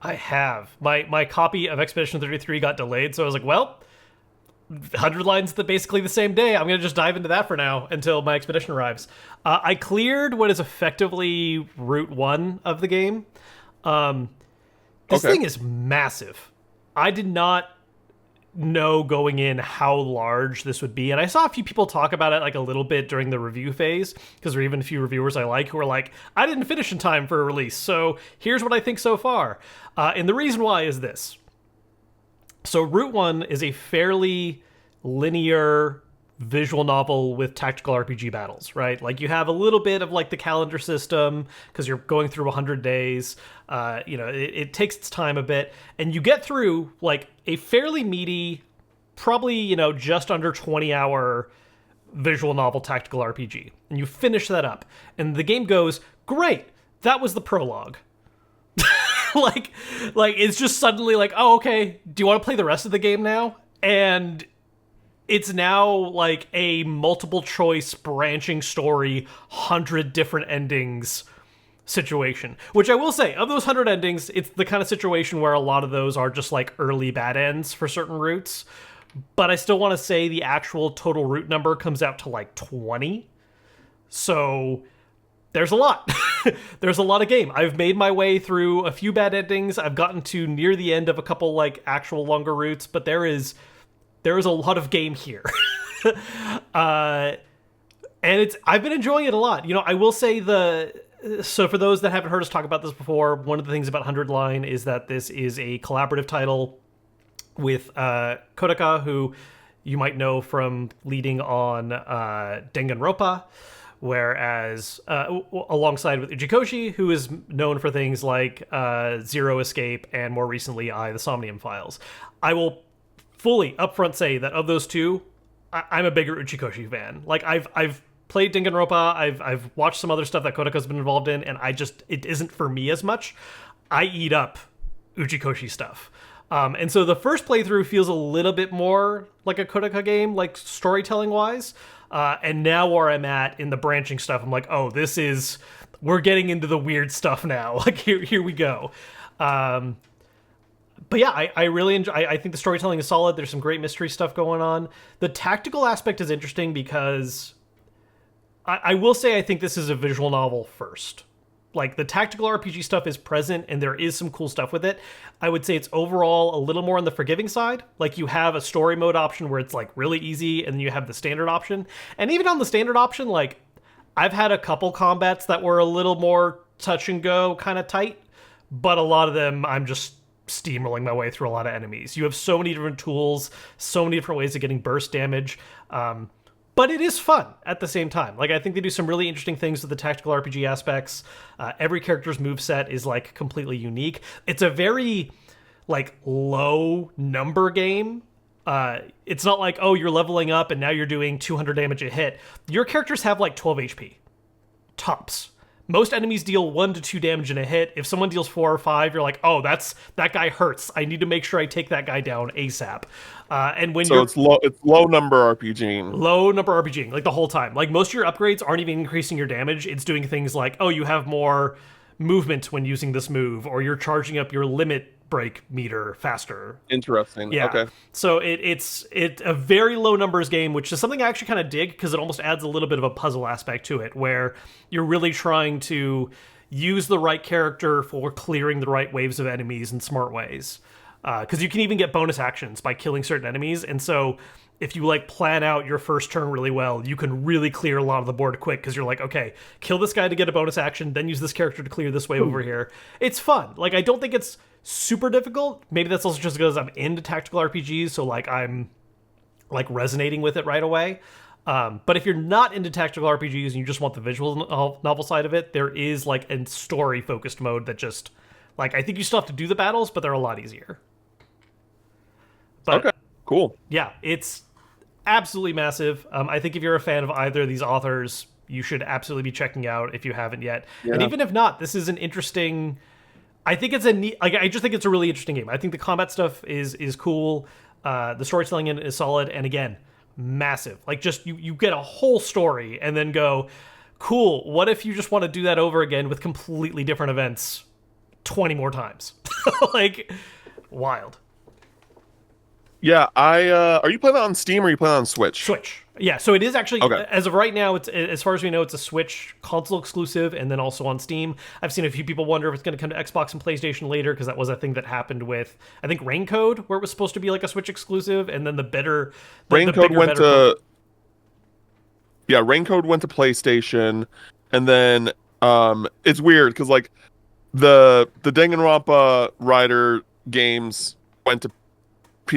I have. My copy of Expedition 33 got delayed, so I was like, well, 100 lines basically the same day. I'm going to just dive into that for now until my expedition arrives. I cleared what is effectively Route 1 of the game. This Okay. thing is massive. I did not know going in how large this would be, and I saw a few people talk about it like a little bit during the review phase, because there are even a few reviewers I like who are like, I didn't finish in time for a release, so here's what I think so far. And the reason why is this. So Route 1 is a fairly linear visual novel with tactical RPG battles, right? Like you have a little bit of like the calendar system because you're going through 100 days. It takes its time a bit, and you get through like a fairly meaty, probably, just under 20-hour visual novel tactical RPG. And you finish that up, and the game goes, great, that was the prologue. like it's just suddenly like, oh, okay, do you want to play the rest of the game now? And it's now like a multiple choice branching story, 100 different endings situation. Which I will say, of those 100 endings, it's the kind of situation where a lot of those are just like early bad ends for certain routes. But I still want to say the actual total route number comes out to like 20. So there's a lot. There's a lot of game. I've made my way through a few bad endings. I've gotten to near the end of a couple like actual longer routes, but there is a lot of game here. And I've been enjoying it a lot. I will say so for those that haven't heard us talk about this before, one of the things about 100 Line is that this is a collaborative title with Kodaka, who you might know from leading on Danganronpa, whereas alongside with Ujikoshi, who is known for things like Zero Escape and more recently the Somnium Files. I will fully upfront say that of those two, I'm a bigger Uchikoshi fan. Like I've played Danganronpa, I've watched some other stuff that Kodaka's been involved in, and it isn't for me as much. I eat up Uchikoshi stuff. And so the first playthrough feels a little bit more like a Kodaka game, like storytelling wise. And now where I'm at in the branching stuff, I'm like, oh, we're getting into the weird stuff now. Like here we go. But yeah, I really enjoy. I think the storytelling is solid. There's some great mystery stuff going on. The tactical aspect is interesting because I will say I think this is a visual novel first. Like the tactical RPG stuff is present and there is some cool stuff with it. I would say it's overall a little more on the forgiving side. Like you have a story mode option where it's like really easy, and then you have the standard option. And even on the standard option, like I've had a couple combats that were a little more touch and go kind of tight, but a lot of them I'm just steamrolling my way through a lot of enemies. You have so many different tools, so many different ways of getting burst damage. But it is fun at the same time. Like I think they do some really interesting things with the tactical RPG aspects. Every character's moveset is like completely unique. It's a very like low number game. It's not like, oh, you're leveling up and now you're doing 200 damage a hit. Your characters have like 12 HP. tops. Most enemies deal 1 to 2 damage in a hit. If someone deals 4 or 5, you're like, oh, that guy hurts. I need to make sure I take that guy down ASAP. And when So you're it's low number RPG. low number RPGing, like the whole time. Like most of your upgrades aren't even increasing your damage. It's doing things like, oh, you have more movement when using this move, or you're charging up your limit break meter faster. Interesting. Yeah. Okay. So it's a very low numbers game, which is something I actually kind of dig because it almost adds a little bit of a puzzle aspect to it, where you're really trying to use the right character for clearing the right waves of enemies in smart ways. Because you can even get bonus actions by killing certain enemies, and so if you like plan out your first turn really well, you can really clear a lot of the board quick because you're like, okay, kill this guy to get a bonus action, then use this character to clear this wave over here. It's fun. Like, I don't think it's super difficult. Maybe that's also just because I'm into tactical RPGs, so like I'm like resonating with it right away. But if you're not into tactical RPGs and you just want the visual novel side of it, there is like a story focused mode that just like, I think you still have to do the battles, but they're a lot easier. But Okay. Cool. yeah, it's absolutely massive. I think if you're a fan of either of these authors, you should absolutely be checking out if you haven't yet. Yeah. And even if not, this is an interesting. I think it's a neat. Like, I just think it's a really interesting game. I think the combat stuff is cool. The storytelling in it is solid, and again, massive. Like, just you get a whole story and then go, cool. What if you just want to do that over again with completely different events, 20 more times? Like, wild. Yeah, are you playing that on Steam or are you playing that on Switch? Switch. Yeah, so it is actually, Okay. as of right now, it's, as far as we know, it's a Switch console exclusive and then also on Steam. I've seen a few people wonder if it's going to come to Xbox and PlayStation later, because that was a thing that happened with, I think, Raincode, where it was supposed to be like a Switch exclusive, and then the Raincode went better to Raincode went to PlayStation, and then it's weird because like the Danganronpa Rider games went to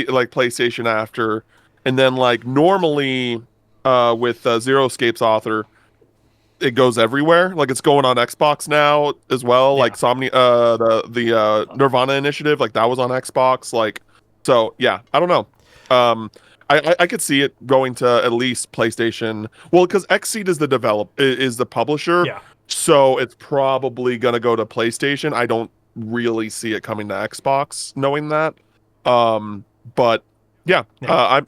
like PlayStation after, and then like normally with Zero Escape's author, it goes everywhere. Like it's going on Xbox now as well. Yeah. Like the Nirvana Initiative, like that was on Xbox. Like, so yeah, I don't know. I could see it going to at least PlayStation. Well, because Xseed is the publisher. Yeah. So it's probably gonna go to PlayStation. I don't really see it coming to Xbox, knowing that. But yeah, Yeah.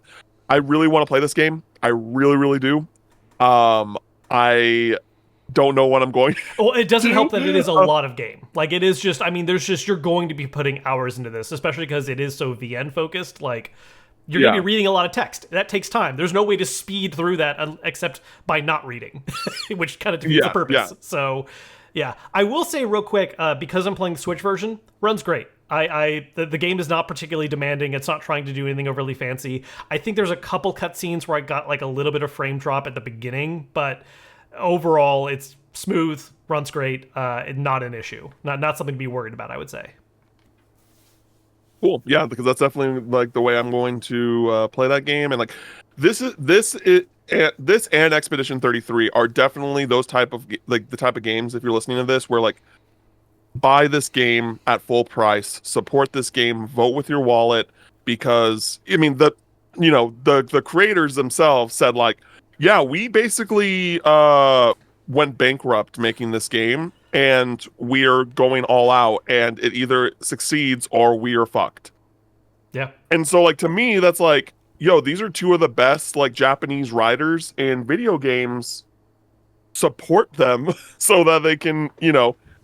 I really want to play this game. I really, really do. I don't know what I'm going. Well, it doesn't help that it is a lot of game. Like, it is just, I mean, you're going to be putting hours into this, especially because it is so VN focused. Like, you're going to be reading a lot of text. That takes time. There's no way to speed through that except by not reading, which kind of defeats the purpose. Yeah. So, yeah. I will say real quick, because I'm playing the Switch version, runs great. The game is not particularly demanding. It's not trying to do anything overly fancy. I think there's a couple cutscenes where I got like a little bit of frame drop at the beginning, but overall it's smooth, runs great, not an issue. Not something to be worried about, I would say. Cool. Yeah, because that's definitely like the way I'm going to play that game. And like this and Expedition 33 are definitely those type of like the type of games, if you're listening to this, where like buy this game at full price, support this game, vote with your wallet, because I mean the creators themselves said like, yeah, we basically went bankrupt making this game, and we're going all out, and it either succeeds or we are fucked. Yeah. And so like to me that's like, yo, these are two of the best like Japanese writers in video games. Support them so that they can,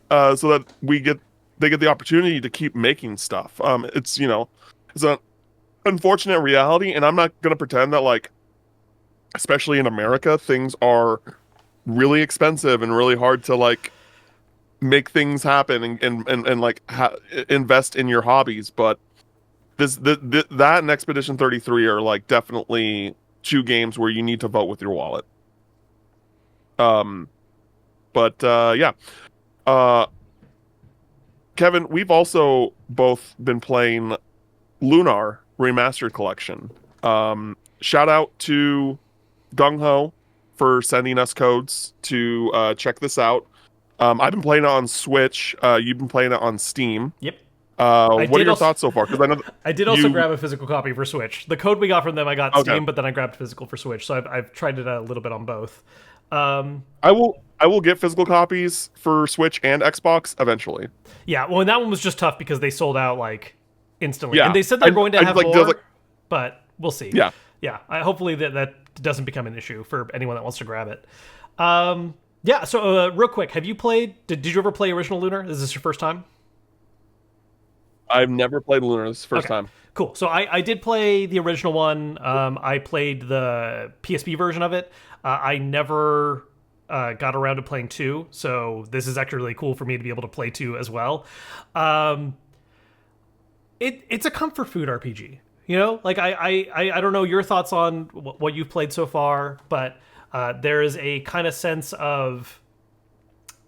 so that they get the opportunity to keep making stuff. It's it's an unfortunate reality, and I'm not gonna pretend that like, especially in America, things are really expensive and really hard to like make things happen and like invest in your hobbies. But that and Expedition 33 are like definitely two games where you need to vote with your wallet. Yeah. Kevin, we've also both been playing Lunar Remastered Collection. Shout out to Gung Ho for sending us codes to check this out. I've been playing it on Switch. You've been playing it on Steam. Yep. What are your thoughts so far? Because I know I did also grab a physical copy for Switch. The code we got from them, I got Steam, but then I grabbed physical for Switch. So I've tried it a little bit on both. I will get physical copies for Switch and Xbox eventually. Yeah, well, and that one was just tough because they sold out like instantly, and Yeah, they said they're going to I have like more, like but we'll see. yeah. Yeah, hopefully that doesn't become an issue for anyone that wants to grab it. Yeah, so real quick, have you played? Did you ever play original Lunar? Is this your first time? I've never played Lunar. This is the first Okay, time. cool. So I did play the original one. I played the PSP version of it. I never got around to playing two, so this is actually really cool for me to be able to play two as well. Um, it's a comfort food RPG. You know, like I don't know your thoughts on what you've played so far, but there is a kind of sense of,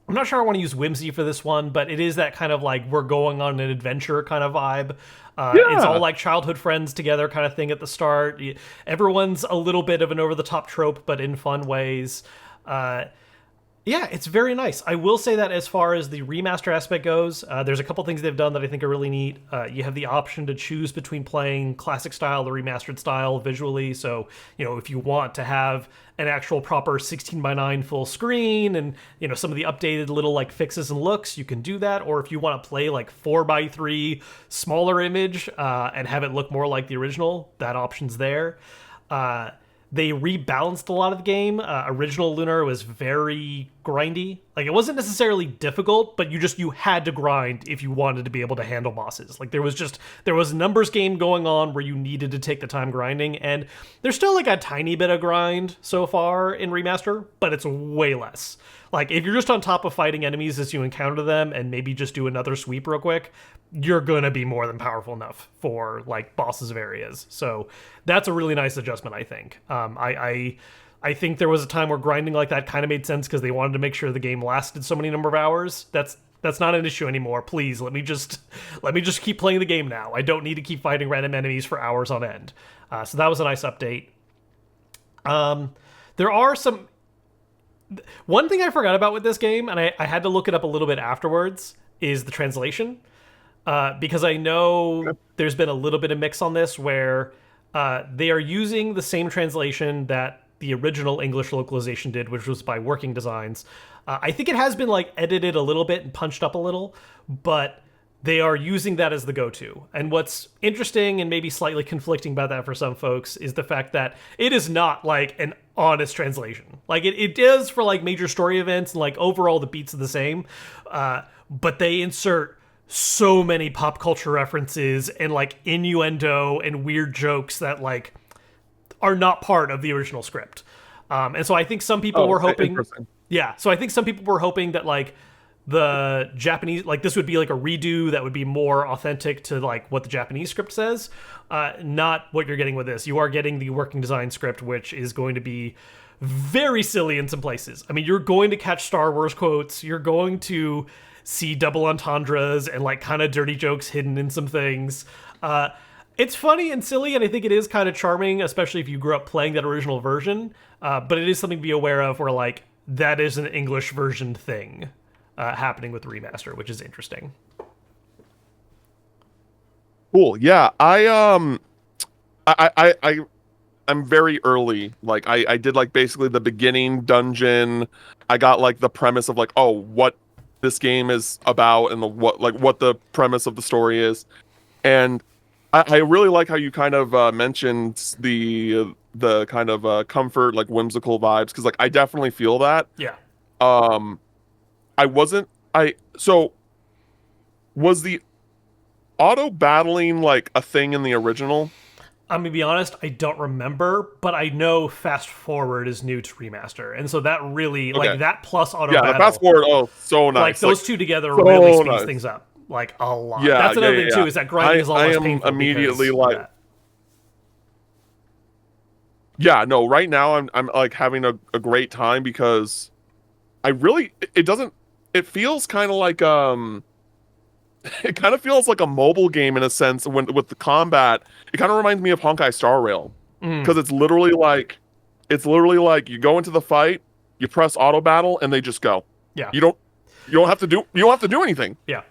I'm not sure I want to use whimsy for this one, but it is that kind of like we're going on an adventure kind of vibe. It's all Yeah. like childhood friends together kind of thing at the start. Everyone's a little bit of an over the top trope, but in fun ways. Uh, yeah, it's very nice. I will say that as far as the remaster aspect goes, there's a couple things they've done that I think are really neat. You have the option to choose between playing classic style or remastered style visually. So, you know, if you want to have an actual proper 16 by 9 full screen and, you know, some of the updated little like fixes and looks, you can do that. Or if you want to play like 4 by 3 smaller image and have it look more like the original, that option's there. Uh, they rebalanced a lot of the game. Original Lunar was very grindy. Like it wasn't necessarily difficult, but you had to grind if you wanted to be able to handle bosses. Like there was a numbers game going on where you needed to take the time grinding, and there's still like a tiny bit of grind so far in remaster, but it's way less. Like if you're just on top of fighting enemies as you encounter them and maybe just do another sweep real quick, you're gonna be more than powerful enough for like bosses of areas. So that's a really nice adjustment, I think. I think there was a time where grinding like that kind of made sense because they wanted to make sure the game lasted so many number of hours. That's not an issue anymore. Please let me just keep playing the game now. I don't need to keep fighting random enemies for hours on end. So that was a nice update. There are some. One thing I forgot about with this game, and I had to look it up a little bit afterwards, is the translation. Because I know there's been a little bit of mix on this where they are using the same translation that the original English localization did, which was by Working Designs. I think it has been like edited a little bit and punched up a little, but they are using that as the go-to. And what's interesting and maybe slightly conflicting about that for some folks is the fact that it is not like an honest translation. Like it is for like major story events and like overall the beats are the same, but they insert so many pop culture references and like innuendo and weird jokes that like are not part of the original script. And so I think some people were hoping, yeah. So I think some people were hoping that like the Japanese, like this would be like a redo that would be more authentic to like what the Japanese script says. Not what you're getting with this. You are getting the Working Design script, which is going to be very silly in some places. I mean, you're going to catch Star Wars quotes. You're going to see double entendres and like kind of dirty jokes hidden in some things. It's funny and silly, and I think it is kind of charming, especially if you grew up playing that original version. But it is something to be aware of where like that is an English version thing happening with the remaster, which is interesting. Cool. Yeah. I'm very early. Like I did like basically the beginning dungeon. I got like the premise of like, oh, what this game is about and what the premise of the story is. And I really like how you kind of mentioned the kind of comfort, like whimsical vibes, because like I definitely feel that. Yeah. Um, I wasn't I so was the auto battling like a thing in the original? I'm gonna be honest, I don't remember, but I know fast forward is new to remaster, and so that really Okay. like that plus auto Yeah, battle, the fast forward. Oh, so nice. like those two together so really speeds nice. things up like a lot. Yeah, That's another yeah, thing yeah, too yeah. is that grinding is a lot I less am painful. immediately because like, of that. yeah, no, right now I'm like having a great time because I really it doesn't it feels kind of like it kind of feels like a mobile game in a sense when with the combat. It kind of reminds me of Honkai Star Rail because it's literally like you go into the fight, you press auto battle and they just go. Yeah, You don't have to do anything. yeah.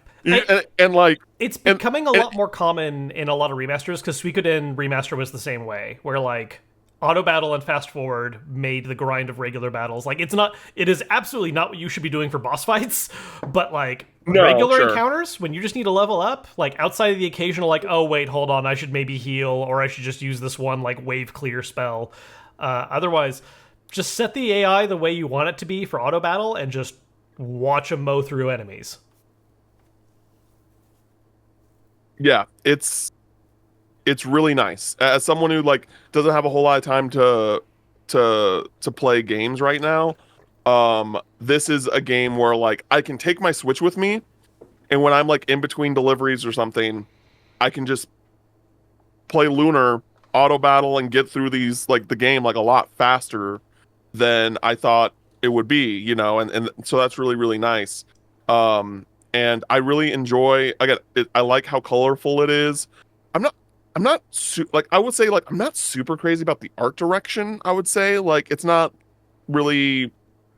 And like It's becoming a lot more common in a lot of remasters because Suikoden remaster was the same way, where like auto battle and fast forward made the grind of regular battles like it is absolutely not what you should be doing for boss fights, but like No, regular sure. encounters when you just need to level up, like outside of the occasional like, oh wait, hold on, I should maybe heal, or I should just use this one like wave clear spell. Otherwise, just set the AI the way you want it to be for auto battle and just watch them mow through enemies. Yeah, it's really nice. As someone who like doesn't have a whole lot of time to play games right now, this is a game where like I can take my Switch with me, and when I'm like in between deliveries or something, I can just play Lunar, auto battle, and get through these like the game like a lot faster than I thought it would be, and so that's really really nice. Um, and I really enjoy. Again, I like how colorful it is. I'm not. I'm not like I would say like I'm not super crazy about the art direction. I would say like it's not really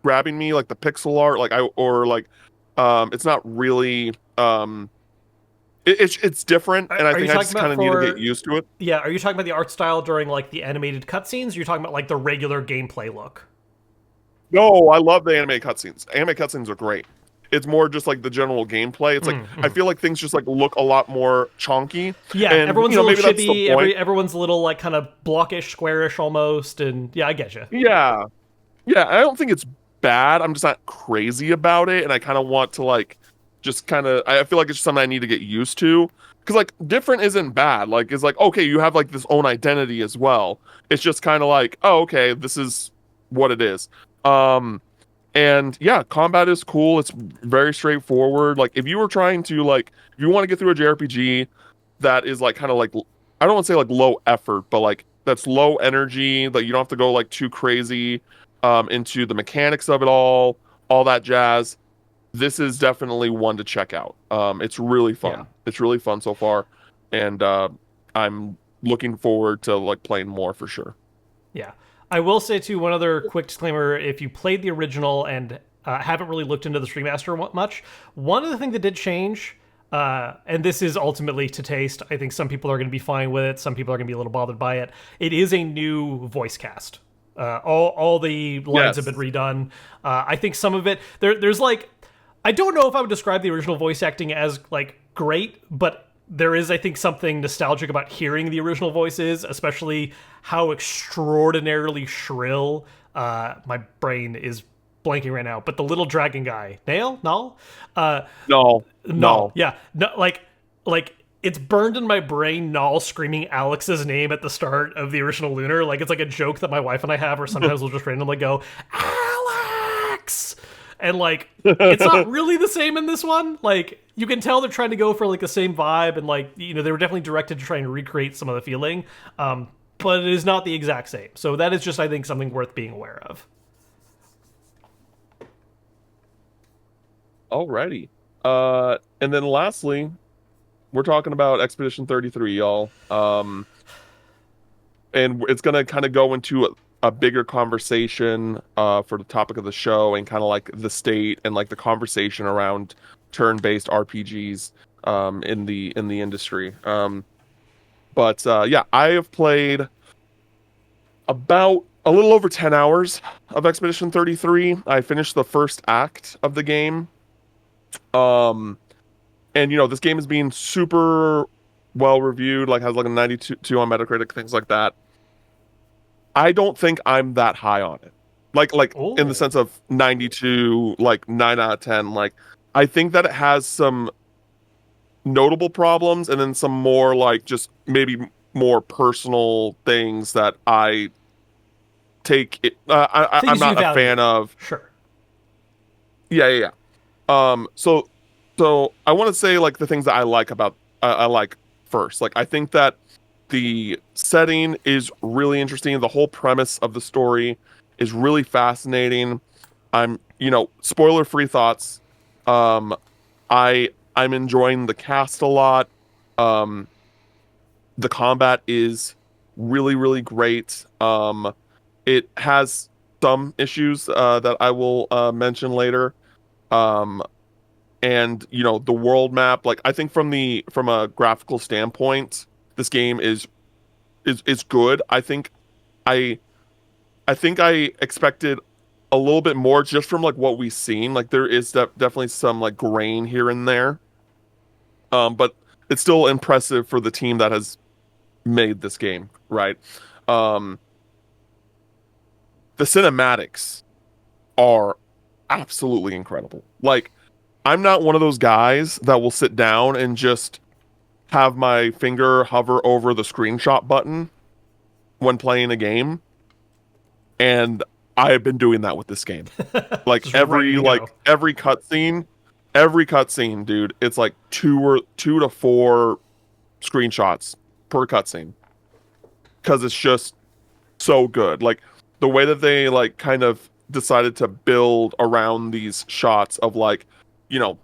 grabbing me like the pixel art like I or like it's not really it's different, and I Are you think I talking just kind about of need to get for used to it. yeah, are you talking about the art style during like the animated cutscenes, or you're talking about like the regular gameplay look? No, I love the anime cutscenes. Anime cutscenes are great. It's more just like the general gameplay. It's like I feel like things just like look a lot more chonky, Yeah, and everyone's a little maybe that's the chibi. point. Everyone's a little like kind of blockish, squarish almost, and yeah, I get you. Yeah, yeah. I don't think it's bad. I'm just not crazy about it, and I kind of want to like just kind of. I feel like it's just something I need to get used to. Because like different isn't bad. Like it's like okay, you have like this own identity as well. It's just kind of like oh okay, this is what it is. Um, And yeah, combat is cool. It's very straightforward. Like if you were trying to like if you want to get through a JRPG that is like kind of like I don't want to say like low effort, but like that's low energy, that you don't have to go like too crazy into the mechanics of it all that jazz. This is definitely one to check out. It's really Yeah. fun. It's really fun so far, and I'm looking forward to like playing more for sure. Yeah. I will say too, one other quick disclaimer: if you played the original and haven't really looked into the remaster much, one of the things that did change, and this is ultimately to taste. I think some people are going to be fine with it. Some people are going to be a little bothered by it. It is a new voice cast. All the lines have been Yes. redone. I think some of it there's like I don't know if I would describe the original voice acting as like great, but there is, I think, something nostalgic about hearing the original voices, especially how extraordinarily shrill. My brain is blanking right now, but the little dragon guy, Null, No. Null, No. yeah, no, like it's burned in my brain. Null screaming Alex's name at the start of the original Lunar, like it's like a joke that my wife and I have, or sometimes we'll just randomly go Alex, and like it's not really the same in this one. Like you can tell they're trying to go for like the same vibe, and like they were definitely directed to try and recreate some of the feeling, but it is not the exact same. So that is just, I think, something worth being aware of. Alrighty. And then lastly, we're talking about Expedition 33, y'all. And it's gonna kind of go into a bigger conversation for the topic of the show, and kind of like the state and like the conversation around turn-based RPGs in the industry. But yeah, I have played about a little over 10 hours of Expedition 33. I finished the first act of the game. Um, and this game is being super well reviewed, like has like a 92 on Metacritic, things like that. I don't think I'm that high on it. Like in the Oh, sense of 92, like 9 out of 10. Like I think that it has some notable problems, and then some more like just maybe more personal things that I take it I'm things you not a fan value, of. sure. Yeah, yeah, yeah. So I want to say like the things that I like about I like first. Like I think that the setting is really interesting. The whole premise of the story is really fascinating. Spoiler-free thoughts. Um, I'm enjoying the cast a lot. Um, the combat is really, really great. It has some issues that I will mention later. Um, and the world map, like I think from a graphical standpoint, this game is good. I think I I think I expected a little bit more just from like what we've seen. Like there is definitely some like grain here and there. But it's still impressive for the team that has made this game, right? Um, the cinematics are absolutely incredible. Like I'm not one of those guys that will sit down and just have my finger hover over the screenshot button when playing a game, and I have been doing that with this game. Just ready to go. Like every cutscene, dude, it's like two to four screenshots per cutscene because it's just so good. Like the way that they like kind of decided to build around these shots of like, you know,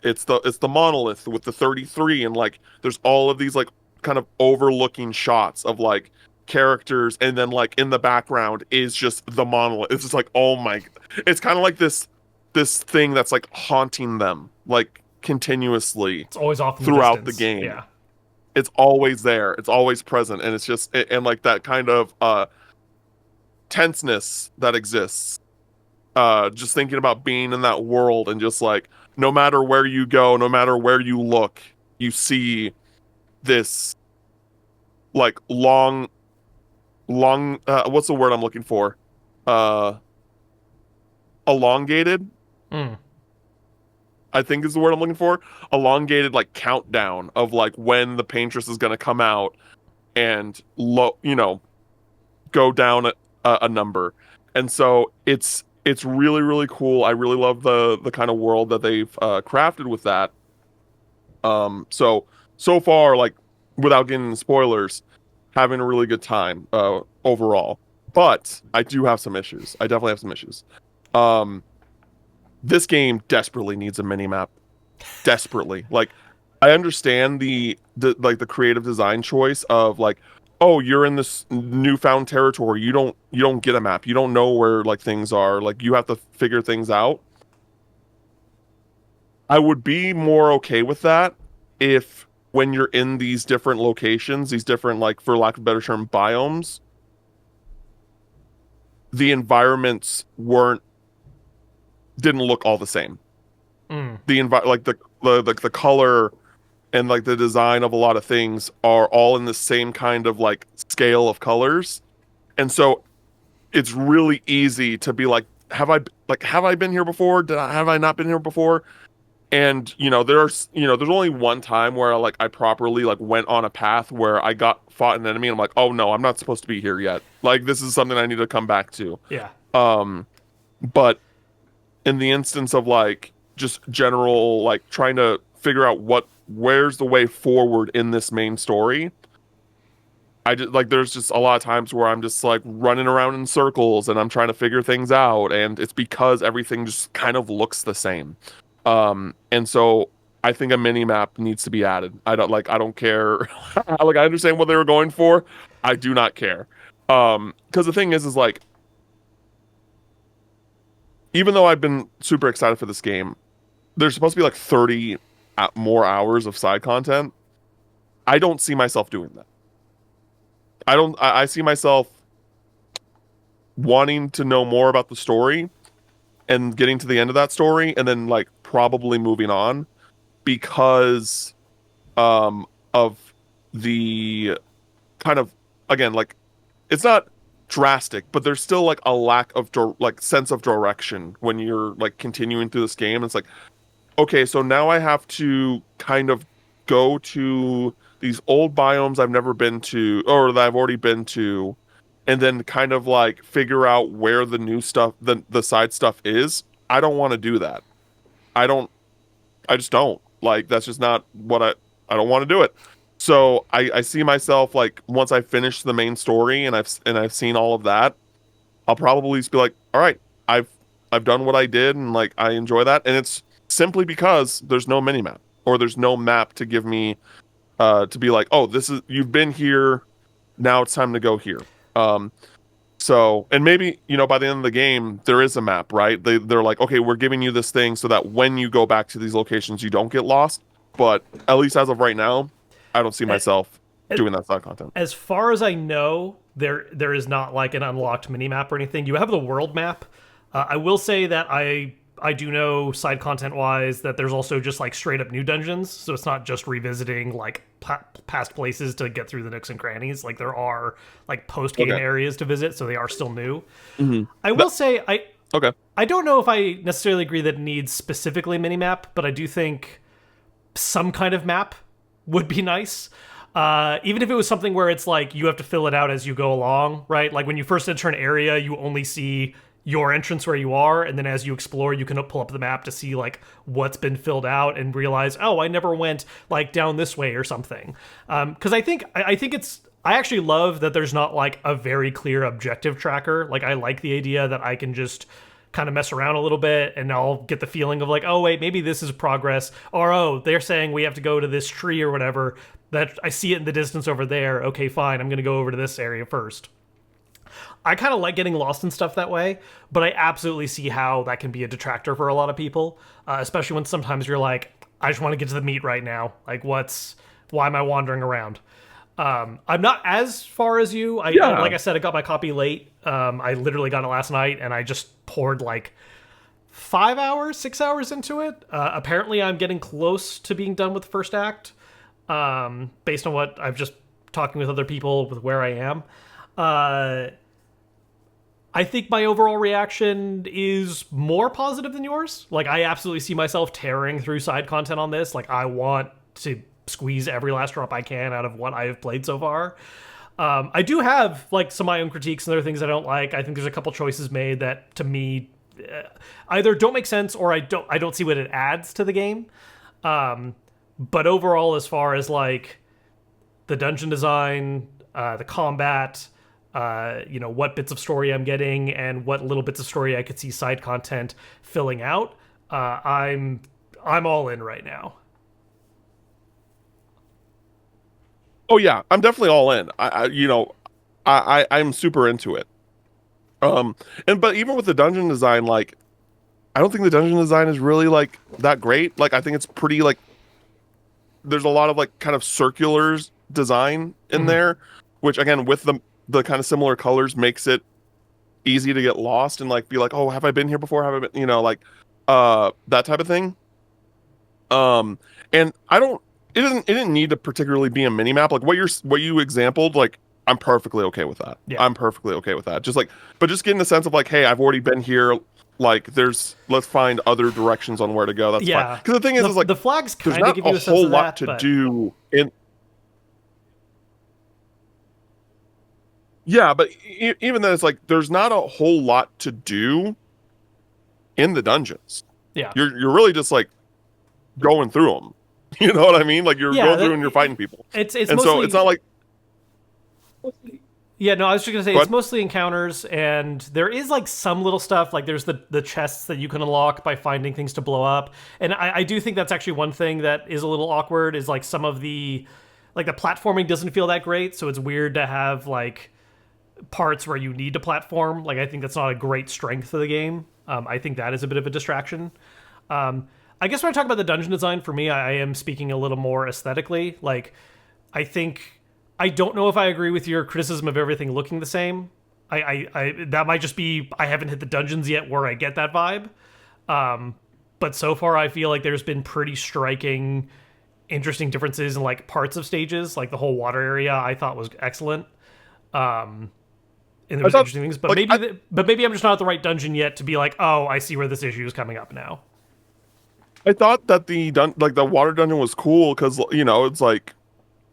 it's the monolith with the 33 and like there's all of these like kind of overlooking shots of like characters and then like in the background is just the monolith. It's just like oh my, it's kind of like this thing that's like haunting them like continuously It's always off in the throughout the distance. game. Yeah. It's always there. It's always present and it's just and like that kind of tenseness that exists just thinking about being in that world and just like no matter where you go, no matter where you look, you see this like long what's the word I'm looking for? Uh elongated, Mm. I think is the word I'm looking for. Elongated like countdown of like when the paintress is going to come out and go down a number. And so it's really really cool. I really love the kind of world that they've crafted with that. So far, like without getting into spoilers, having a really good time overall. But I do have some issues. I definitely have some issues. Um, this game desperately needs a mini map. Desperately. Like I understand the like the creative design choice of like, oh, you're in this newfound territory. You don't get a map. You don't know where like things are. Like you have to figure things out. I would be more okay with that if when you're in these different locations, these different like for lack of a better term biomes, the environments weren't didn't look all the same. Mm. Like the color and like the design of a lot of things are all in the same kind of like scale of colors. And so it's really easy to be have I been here before? Have I not been here before? And there's only one time where like I properly like went on a path where I got fought an enemy and I'm like, "Oh no, I'm not supposed to be here yet." Like this is something I need to come back to. Yeah. Um but in the instance of like just general like trying to figure out where's the way forward in this main story, I just like there's just a lot of times where I'm just like running around in circles and I'm trying to figure things out and it's because everything just kind of looks the same. And so I think a mini map needs to be added. I don't care. Like I understand what they were going for. I do not care. Because the thing is like even though I've been super excited for this game, there's supposed to be like 30 more hours of side content. I don't see myself doing that. I see myself wanting to know more about the story and getting to the end of that story and then like probably moving on because of the kind of again like it's not drastic but there's still like a lack of like sense of direction when you're like continuing through this game. It's like okay, so now I have to kind of go to these old biomes I've never been to or that I've already been to, and then kind of like figure out where the new stuff, the side stuff is. I don't want to do that. I don't. I just don't. Like that's just not what I don't want to do it. So I see myself like once I finish the main story and I've seen all of that, I'll probably just be like, all right, I've I've done what I did and like I enjoy that. And it's simply because there's no mini map or there's no map to give me to be like, oh, this is you've been here, now it's time to go here. Um so and maybe, by the end of the game there is a map, right? They're like, okay, we're giving you this thing so that when you go back to these locations you don't get lost. But at least as of right now, I don't see And, myself. doing that side content. As far as I know, there is not like an unlocked mini map or anything. You have the world map. I will say that I do know side content wise that there's also just like straight up new dungeons, so it's not just revisiting like past places to get through the nooks and crannies. Like there are like post game Okay. areas to visit, so they are still new. Hmm. I will say Okay. I don't know if I necessarily agree that it needs specifically minimap, but I do think some kind of map would be nice. Even if it was something where it's like you have to fill it out as you go along, right? Like when you first enter an area, you only see your entrance where you are, and then as you explore, you can pull up the map to see like what's been filled out and realize, oh, I never went like down this way or something. Because I think it's I actually love that there's not like a very clear objective tracker. Like I like the idea that I can just kind of mess around a little bit and I'll get the feeling of like, oh wait, maybe this is progress, or oh, they're saying we have to go to this tree or whatever, that I see it in the distance over there. Okay, fine, I'm gonna go over to this area first. I kind of like getting lost in stuff that way, but I absolutely see how that can be a detractor for a lot of people, especially when sometimes you're like, I just want to get to the meat right now. Like, why am I wandering around? I'm not as far as you. Yeah. Like I said, I got my copy late. I literally got it last night, and I just poured like 5 hours, 6 hours into it. Apparently, I'm getting close to being done with the first act, based on what I've just talking with other people with where I am. I think my overall reaction is more positive than yours. Like, I absolutely see myself tearing through side content on this. Like, I want to squeeze every last drop I can out of what I have played so far. I do have like some of my own critiques and other things I don't like. I think there's a couple choices made that to me either don't make sense or I don't see what it adds to the game. But overall, as far as like the dungeon design, the combat, what bits of story I'm getting and what little bits of story I could see side content filling out, I'm all in right now. Oh yeah, I'm definitely all in. I'm super into it. But even with the dungeon design, like, I don't think the dungeon design is really like that great. Like, I think it's pretty like there's a lot of like kind of circulars design in Mhm. there, which again with the kind of similar colors makes it easy to get lost and like be like, oh, have I been here before? Have I been, like that type of thing. Um, and I don't, it didn't need to particularly be a mini map. Like what you exampled, like I'm perfectly okay with that. Yeah. I'm perfectly okay with that. Just like, but just getting the sense of like, hey, I've already been here. Like, let's find other directions on where to go. That's fine. Yeah. Because the thing is like, The flags there's kind of not give a you a sense whole of lot that, to but do in. Yeah, but even then, it's like there's not a whole lot to do in the dungeons. yeah. You're really just like going through them. You know what I mean? Like you're Yeah, going through and you're fighting people. it's And so it's mostly not like yeah, no, I was just gonna say go it's ahead. mostly encounters, and there is like some little stuff. Like there's the chests that you can unlock by finding things to blow up, and I do think that's actually one thing that is a little awkward. Is like some of the like the platforming doesn't feel that great, so it's weird to have like parts where you need to platform. Like I think that's not a great strength of the game. I think that is a bit of a distraction. I guess when I talk about the dungeon design, for me, I am speaking a little more aesthetically. Like I think I don't know if I agree with your criticism of everything looking the same. I that might just be I haven't hit the dungeons yet where I get that vibe. But so far, I feel like there's been pretty striking, interesting differences in like parts of stages. Like the whole water area, I thought was excellent. And there I was thought interesting things, but like maybe I'm just not at the right dungeon yet to be like, oh, I see where this issue is coming up now. I thought that like the water dungeon was cool because it's like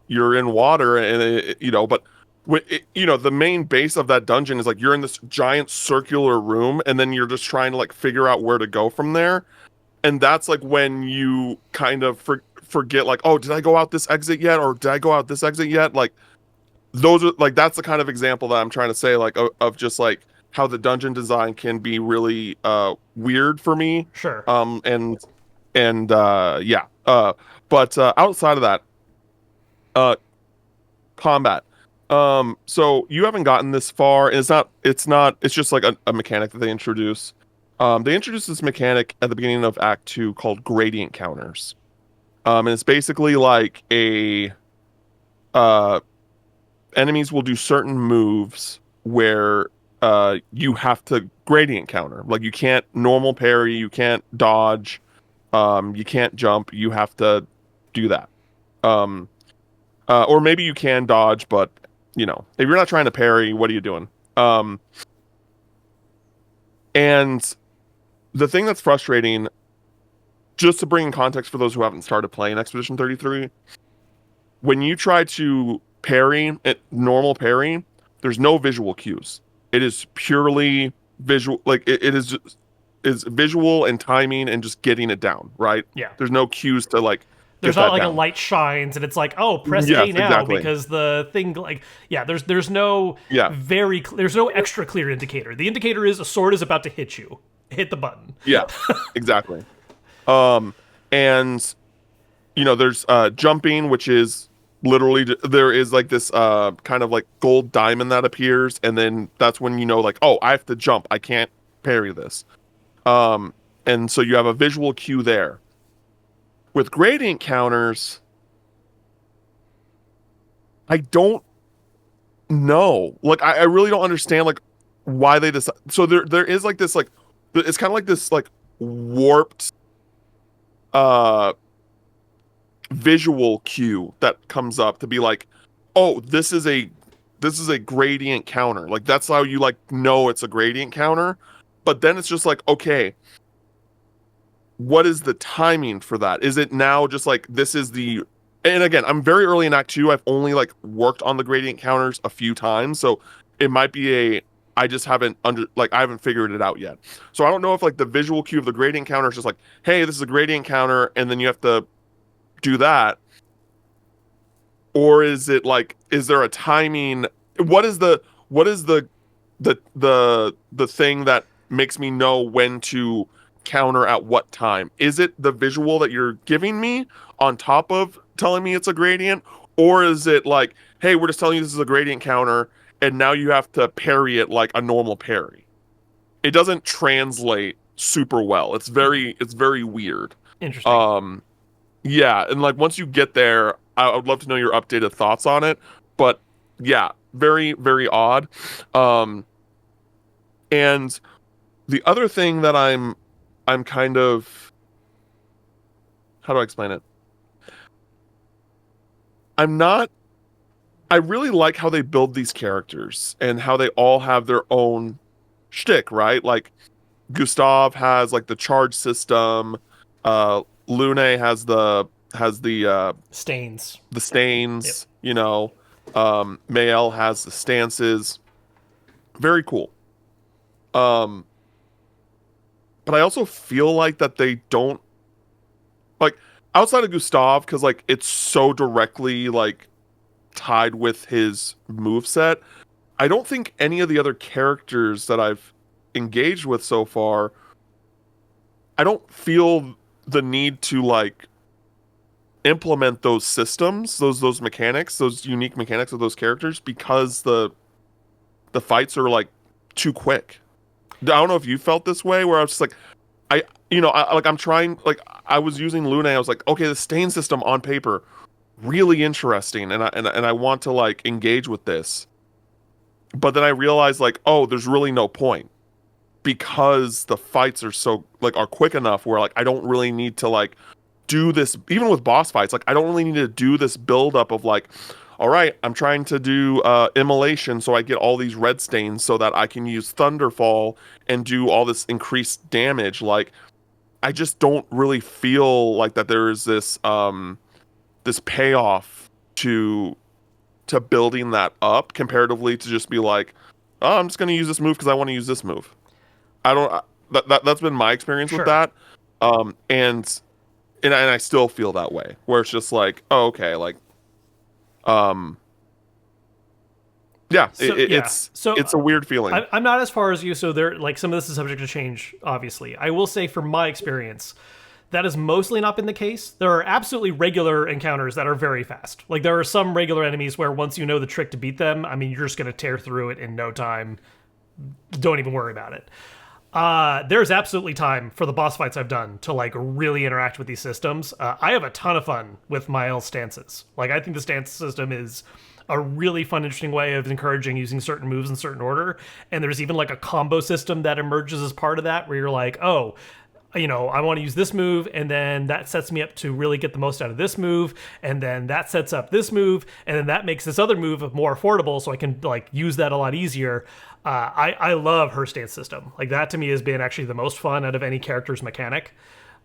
you're in water and but the main base of that dungeon is like you're in this giant circular room and then you're just trying to like figure out where to go from there. And that's like when you kind of forget like, oh, did I go out this exit yet, or did I go out this exit yet? Like those are like that's the kind of example that I'm trying to say like of just like how the dungeon design can be really weird for me. Sure. Yeah. But outside of that, uh combat. So you haven't gotten this far, and it's just like a mechanic that they introduce. They introduced this mechanic at the beginning of Act 2 called gradient counters. And it's basically like uh enemies will do certain moves where you have to gradient counter. Like you can't normal parry, you can't dodge, you can't jump, you have to do that. Um or maybe you can dodge, but if you're not trying to parry, what are you doing? Um and the thing that's frustrating, just to bring in context for those who haven't started playing Expedition 33, when you try to parry, normal parry, there's no visual cues. It is purely visual, like it is visual and timing and just getting it down, right? Yeah. There's no cues to like There's get not that like a down. light shines and it's like, oh, press Yes, A now exactly. because the thing like yeah. There's no Yeah, there's no extra clear indicator. The indicator is a sword is about to hit you. Hit the button. yeah, exactly. And there's jumping, which is literally there is like this kind of like gold diamond that appears, and then that's when like, oh, I have to jump. I can't parry this. Um, and so you have a visual cue there. With gradient counters, I don't know. Like I really don't understand like why they decide. So there is like this like it's kind of like this like warped uh visual cue that comes up to be like, oh, this is a gradient counter. Like that's how you like know it's a gradient counter. But then it's just like, okay, what is the timing for that? Is it now just like this is the and again, I'm very early in Act 2. I've only like worked on the gradient counters a few times, so it might be I just haven't I haven't figured it out yet. So I don't know if like the visual cue of the gradient counter is just like, hey, this is a gradient counter, and then you have to do that, or is it like, is there a timing? What is the thing that makes me know when to counter at what time? Is it the visual that you're giving me on top of telling me it's a gradient, or is it like, hey, we're just telling you this is a gradient counter and now you have to parry it like a normal parry? It doesn't translate super well. It's very weird. Interesting. um yeah, and like once you get there, I would love to know your updated thoughts on it. But yeah, very, very odd. Um, and the other thing that I'm kind of, how do I explain it? I'm not I really like how they build these characters and how they all have their own shtick, right? Like Gustav has like the charge system, Lune Stains. the Yep. stains, Mael has the stances. Very cool. Um, but I also feel like that they don't like outside of Gustav, because like it's so directly like tied with his move set. I don't think any of the other characters that I've engaged with so far, I don't feel the need to like implement those systems, those mechanics, those unique mechanics of those characters, because the fights are like too quick. I don't know if you felt this way, where I was just like, I'm trying, like I was using Luna. I was like, okay, the stain system on paper, really interesting, and I want to like engage with this, but then I realized like, oh, there's really no point, because the fights are so like are quick enough where like I don't really need to like do this. Even with boss fights, like I don't really need to do this build up of like, all right, I'm trying to do immolation so I get all these red stains so that I can use Thunderfall and do all this increased damage. Like I just don't really feel like that there is this payoff to building that up comparatively to just be like, oh, I'm just going to use this move because I want to use this move. I don't that's been my experience with Sure. that. And I still feel that way, where it's just like, oh, okay, like um yeah, So yeah. So it's a weird feeling. I'm not as far as you. So there, like some of this is subject to change. Obviously, I will say from my experience, that has mostly not been the case. There are absolutely regular encounters that are very fast. Like there are some regular enemies where once you know the trick to beat them, I mean, you're just going to tear through it in no time. Don't even worry about it. There's absolutely time for the boss fights I've done to like really interact with these systems. I have a ton of fun with Mael's stances. Like I think the stance system is a really fun, interesting way of encouraging using certain moves in certain order. And there's even like a combo system that emerges as part of that, where you're like, oh, I want to use this move, and then that sets me up to really get the most out of this move, and then that sets up this move, and then that makes this other move more affordable, so I can like use that a lot easier. I love her stance system. Like that to me has been actually the most fun out of any character's mechanic,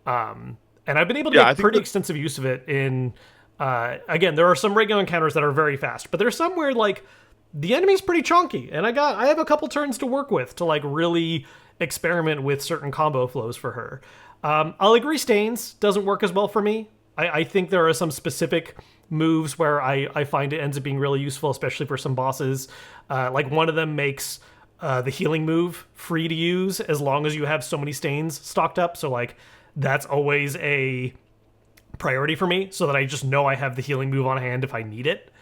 and I've been able to Yeah, I make think pretty that extensive use of it. In again, there are some regular encounters that are very fast, but there's some where like the enemy's pretty chunky, and I have a couple turns to work with to like really experiment with certain combo flows for her. I'll agree Stains doesn't work as well for me. I think there are some specific moves where I find it ends up being really useful, especially for some bosses. Like one of them makes the healing move free to use as long as you have so many Stains stocked up. So like that's always a priority for me, so that I just know I have the healing move on hand if I need it.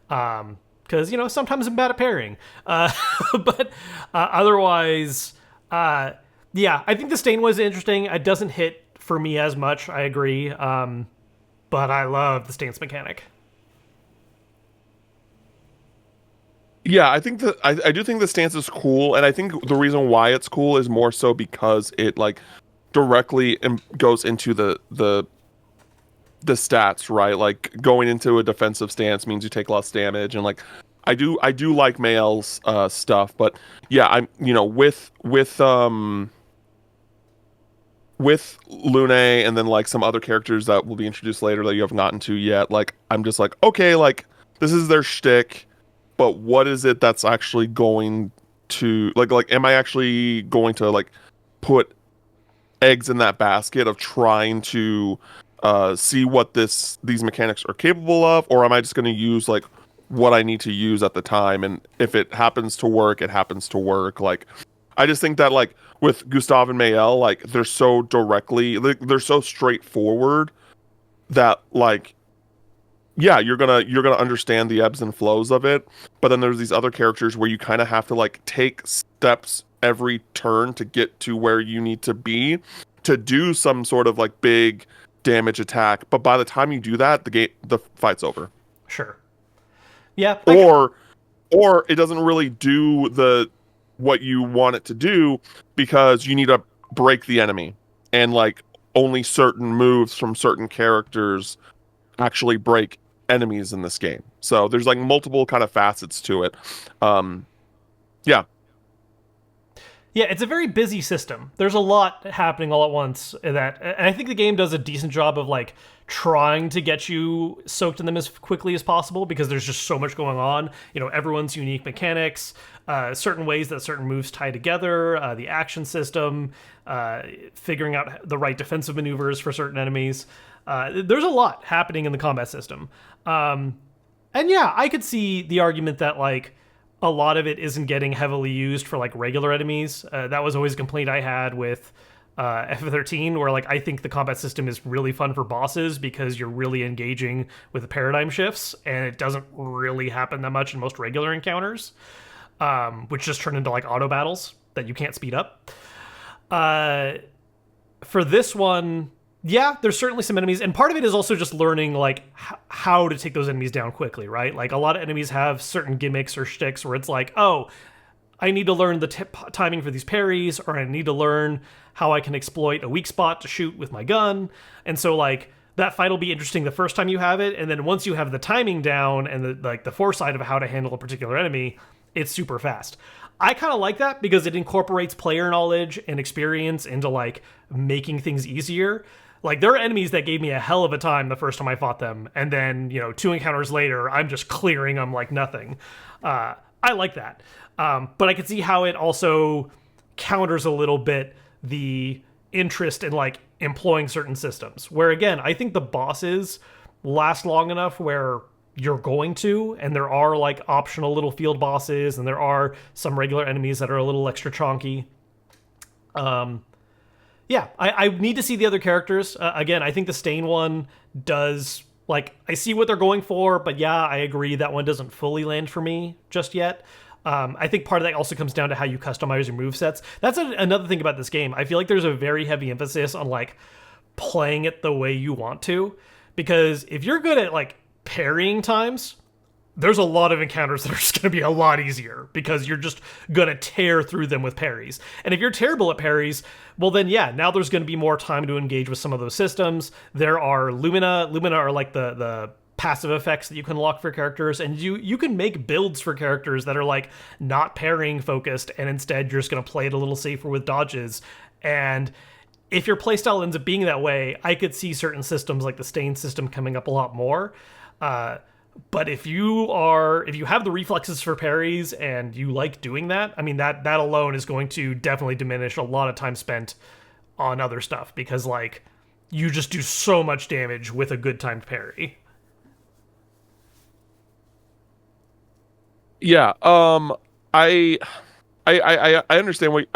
Because, sometimes I'm bad at parrying. But otherwise... yeah, I think the stain was interesting. It doesn't hit for me as much, I agree. But I love the stance mechanic. Yeah, I think that I do think the stance is cool, and I think the reason why it's cool is more so because it like directly goes into the stats, right? Like going into a defensive stance means you take less damage, and like I do like Mael's stuff, but yeah, I'm with Lune and then like some other characters that will be introduced later that you haven't gotten to yet. Like I'm just like, okay, like this is their shtick, but what is it that's actually going to like am I actually going to like put eggs in that basket of trying to see what these mechanics are capable of, or am I just going to use like what I need to use at the time, and if it happens to work, it happens to work. Like I just think that like with Gustav and Mael, like they're so straightforward that like yeah, you're gonna understand the ebbs and flows of it, but then there's these other characters where you kind of have to like take steps every turn to get to where you need to be to do some sort of like big damage attack. But by the time you do that, the fight's over. Sure. Yeah. Or it doesn't really do the what you want it to do because you need to break the enemy, and like only certain moves from certain characters actually break enemies in this game. So there's like multiple kind of facets to it. Yeah. Yeah, it's a very busy system. There's a lot happening all at once and I think the game does a decent job of like trying to get you soaked in them as quickly as possible, because there's just so much going on. Everyone's unique mechanics, certain ways that certain moves tie together, the action system, figuring out the right defensive maneuvers for certain enemies. There's a lot happening in the combat system. And yeah, I could see the argument that like a lot of it isn't getting heavily used for like regular enemies. That was always a complaint I had with F13, where like I think the combat system is really fun for bosses because you're really engaging with the paradigm shifts, and it doesn't really happen that much in most regular encounters, which just turn into like auto battles that you can't speed up. For this one, yeah, there's certainly some enemies, and part of it is also just learning like how to take those enemies down quickly, right? Like a lot of enemies have certain gimmicks or shticks where it's like, oh, I need to learn the timing for these parries, or I need to learn how I can exploit a weak spot to shoot with my gun. And so like that fight will be interesting the first time you have it, and then once you have the timing down and the foresight of how to handle a particular enemy, it's super fast. I kind of like that because it incorporates player knowledge and experience into like making things easier. Like there are enemies that gave me a hell of a time the first time I fought them, and then 2 encounters later, I'm just clearing them like nothing. I like that, but I can see how it also counters a little bit the interest in like employing certain systems. Where again, I think the bosses last long enough where you're going to, and there are like optional little field bosses, and there are some regular enemies that are a little extra chonky. Yeah, I need to see the other characters. Again, I think the Stain one does, like, I see what they're going for, but yeah, I agree that one doesn't fully land for me just yet. I think part of that also comes down to how you customize your movesets. That's another thing about this game. I feel like there's a very heavy emphasis on like playing it the way you want to, because if you're good at like parrying times, there's a lot of encounters that are just going to be a lot easier because you're just going to tear through them with parries. And if you're terrible at parries, well then yeah, now there's going to be more time to engage with some of those systems. There are Lumina. Lumina are like the passive effects that you can unlock for characters, and you can make builds for characters that are like not parrying focused, and instead you're just going to play it a little safer with dodges. And if your playstyle ends up being that way, I could see certain systems like the stain system coming up a lot more. But if you have the reflexes for parries and you like doing that, I mean that alone is going to definitely diminish a lot of time spent on other stuff, because like you just do so much damage with a good timed parry. Yeah. I understand what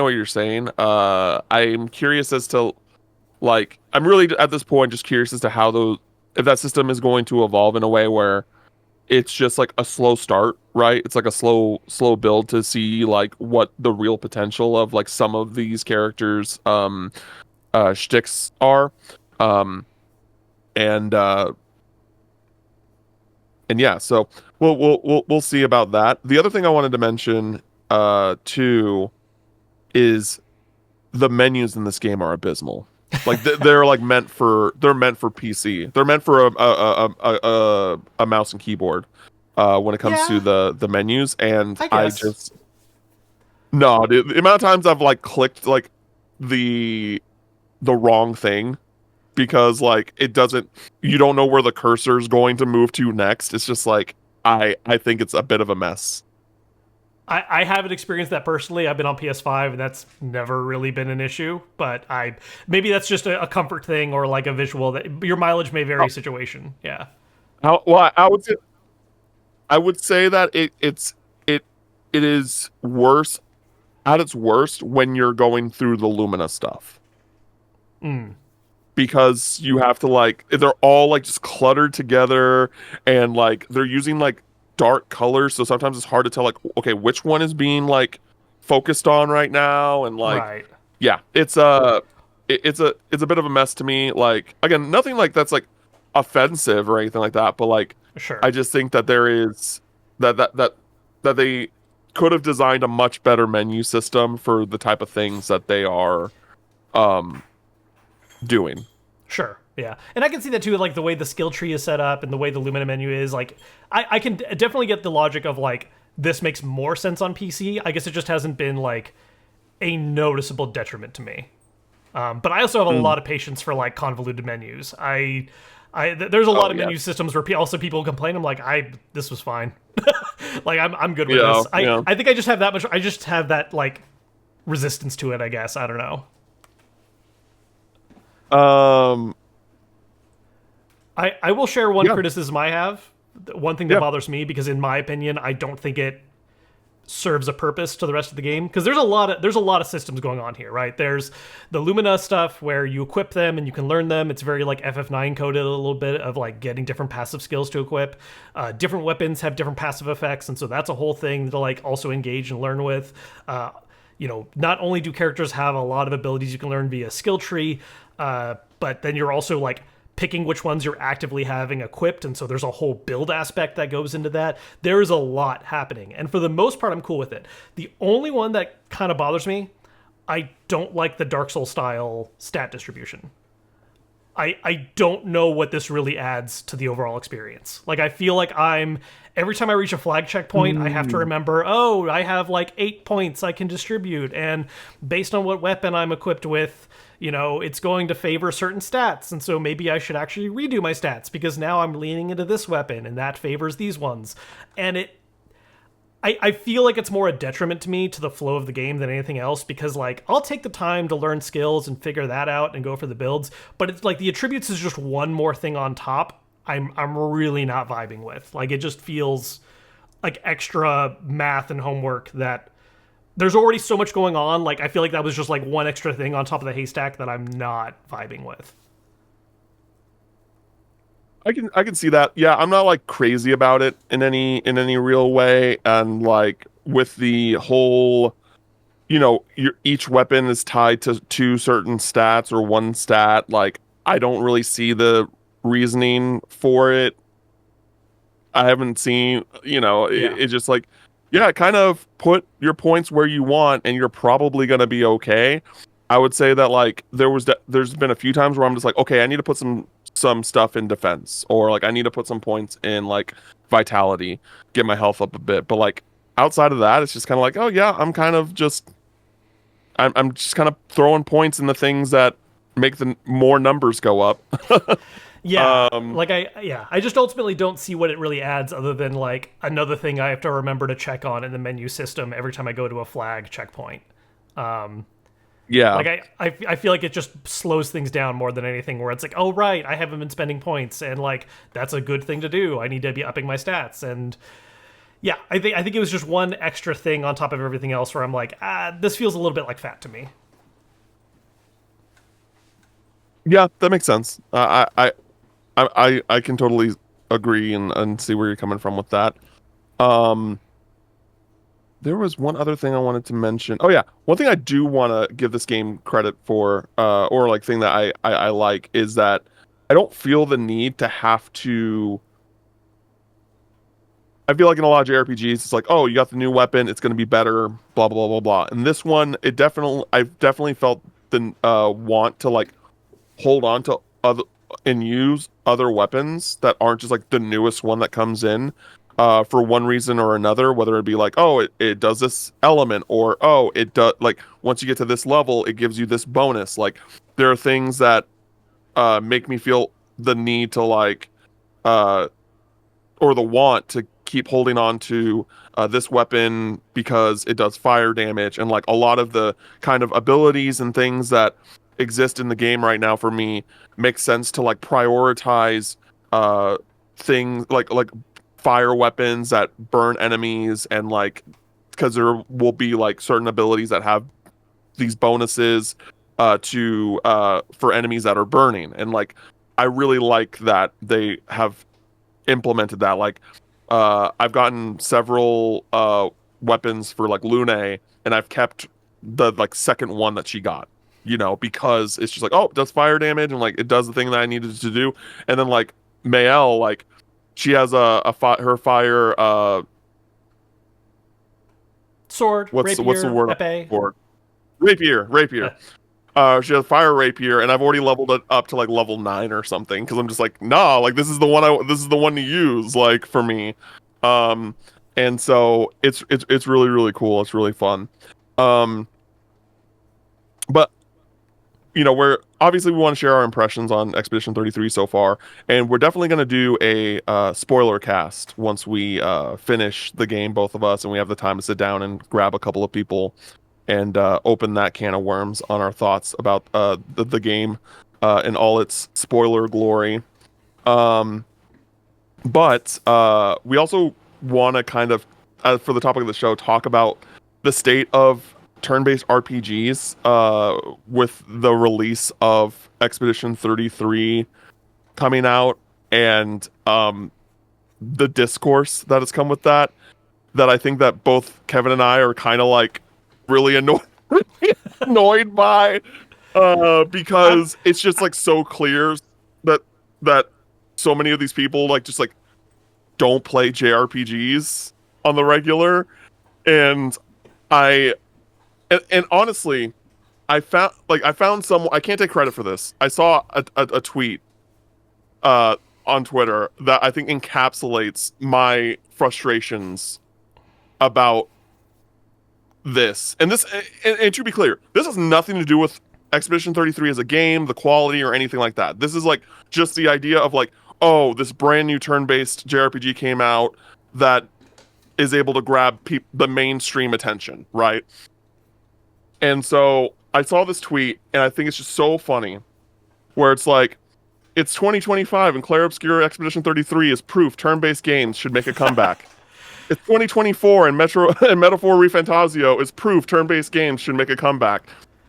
you're saying. I'm curious as to like I'm really at this point just curious as to how those if that system is going to evolve in a way where it's just like a slow start, right? It's like a slow build to see like what the real potential of like some of these characters shticks are. Um and uh and yeah, so we'll see about that. The other thing I wanted to mention too is the menus in this game are abysmal. Like they're like meant for PC. They're meant for a mouse and keyboard when it comes to Yeah, the menus, and I I guess. just no, dude, the amount of times I've like clicked like the the wrong thing because like it doesn't you don't know where the cursor's going to move to next. It's just like I think it's a bit of a mess. I haven't experienced that personally. I've been on PS5 and that's never really been an issue. But I maybe that's just a comfort thing or like a visual that your mileage may vary situation. Yeah. Well, I would say that it is worse at its worst when you're going through the Lumina stuff Mm, because you have to like they're all like just cluttered together and like they're using like dark colors, so sometimes it's hard to tell like okay which one is being like focused on right now and like right. yeah it's a bit of a mess to me. Like again, nothing like that's like offensive or anything like that, but like Sure. I just think that there is that they could have designed a much better menu system for the type of things that they are um doing. Sure. Yeah. And I can see that too, like the way the skill tree is set up and the way the Lumina menu is. Like, I can definitely get the logic of like, this makes more sense on PC. I guess it just hasn't been like a noticeable detriment to me. But I also have a Mm, lot of patience for like convoluted menus. There's a lot oh of yeah, menu systems where also people complain. I'm like, this was fine. Like, I'm good with yeah, this. yeah. I think I just have that much. I just have that like resistance to it. I guess I don't know. um I will share one yeah, criticism I have. One thing that yeah. bothers me, because in my opinion, I don't think it serves a purpose to the rest of the game, because there's a lot of systems going on here, right? There's the Lumina stuff where you equip them and you can learn them. It's very like FF9 coded a little bit of like getting different passive skills to equip. Different weapons have different passive effects, and so that's a whole thing to like also engage and learn with. Not only do characters have a lot of abilities you can learn via skill tree, but then you're also like picking which ones you're actively having equipped, and so there's a whole build aspect that goes into that. There is a lot happening, and for the most part I'm cool with it. The only one that kind of bothers me, I don't like the Dark Souls style stat distribution. I don't know what this really adds to the overall experience. Like, I feel like every time I reach a flag checkpoint, I have to Mm, remember, oh, I have like 8 points I can distribute, and based on what weapon I'm equipped with, it's going to favor certain stats, and so maybe I should actually redo my stats because now I'm leaning into this weapon and that favors these ones. And I feel like it's more a detriment to me to the flow of the game than anything else, because like I'll take the time to learn skills and figure that out and go for the builds, but it's like the attributes is just one more thing on top. I'm really not vibing with. Like, it just feels like extra math and homework that there's already so much going on. Like, I feel like that was just like one extra thing on top of the haystack that I'm not vibing with. I can see that. Yeah, I'm not like crazy about it in any real way, and like with the whole, each weapon is tied to two certain stats or one stat. Like, I don't really see the reasoning for it. I haven't seen, Yeah. it's just like, yeah, kind of put your points where you want, and you're probably gonna be okay. I would say that like there's been a few times where I'm just like, okay, I need to put some stuff in defense, or like I need to put some points in like vitality, get my health up a bit. But like outside of that, it's just kind of like, oh yeah, I'm just kind of throwing points in the things that make the more numbers go up. Yeah, um, like I just ultimately don't see what it really adds other than like another thing I have to remember to check on in the menu system every time I go to a flag checkpoint. yeah. Like I feel like it just slows things down more than anything. Where it's like, oh right, I haven't been spending points, and like that's a good thing to do. I need to be upping my stats, and yeah, I think it was just one extra thing on top of everything else where I'm like, this feels a little bit like fat to me. Yeah, that makes sense. I can totally agree and see where you're coming from with that. Um, there was one other thing I wanted to mention. Oh yeah, one thing I do want to give this game credit for, or like thing that I like is that I don't feel the need to have to. I feel like in a lot of JRPGs, it's like, oh, you got the new weapon, it's going to be better, blah blah blah blah. And this one, I've definitely felt the want to like hold on to other and use other weapons that aren't just like the newest one that comes in for one reason or another, whether it be like, oh, it does this element, or oh, it does like once you get to this level it gives you this bonus. Like there are things that make me feel the need to like uh or the want to keep holding on to this weapon because it does fire damage, and like a lot of the kind of abilities and things that exist in the game right now for me makes sense to like prioritize uh things like fire weapons that burn enemies, and like because there will be like certain abilities that have these bonuses to for enemies that are burning, and like I really like that they have implemented that. Like, I've gotten several weapons for like Lune, and I've kept the like second one that she got. Because it's just like, oh, it does fire damage, and like it does the thing that I needed to do. And then like Mael, like she has her fire. Sword, What's the rapier, word I'm epee. looking for? Rapier. She has fire rapier, and I've already leveled it up to like level 9 or something because I'm just like, nah, like this is the one to use, like for me. Um, and so it's really really cool. It's really fun. Um, but we're obviously we want to share our impressions on Expedition 33 so far, and we're definitely going to do a spoiler cast once we finish the game, both of us, and we have the time to sit down and grab a couple of people and open that can of worms on our thoughts about the game in all its spoiler glory. Um, but we also want to kind of, for the topic of the show, talk about the state of turn-based RPGs with the release of Expedition 33 coming out, and the discourse that has come with that. That I think that both Kevin and I are kind of like really annoyed by I'm because it's just like so clear that that so many of these people like just like don't play JRPGs on the regular. And I and honestly, I found someone. I can't take credit for this. I saw a tweet uh on Twitter that I think encapsulates my frustrations about this. And to be clear, this has nothing to do with Expedition 33 as a game, the quality, or anything like that. This is like just the idea of like, oh, this brand new turn-based JRPG came out that is able to grab the mainstream attention, right? And so I saw this tweet, and I think it's just so funny, where it's like, it's 2025, and Clair Obscur Expedition 33 is proof turn-based games should make a comeback. It's 2024, and Metaphor ReFantazio is proof turn-based games should make a comeback.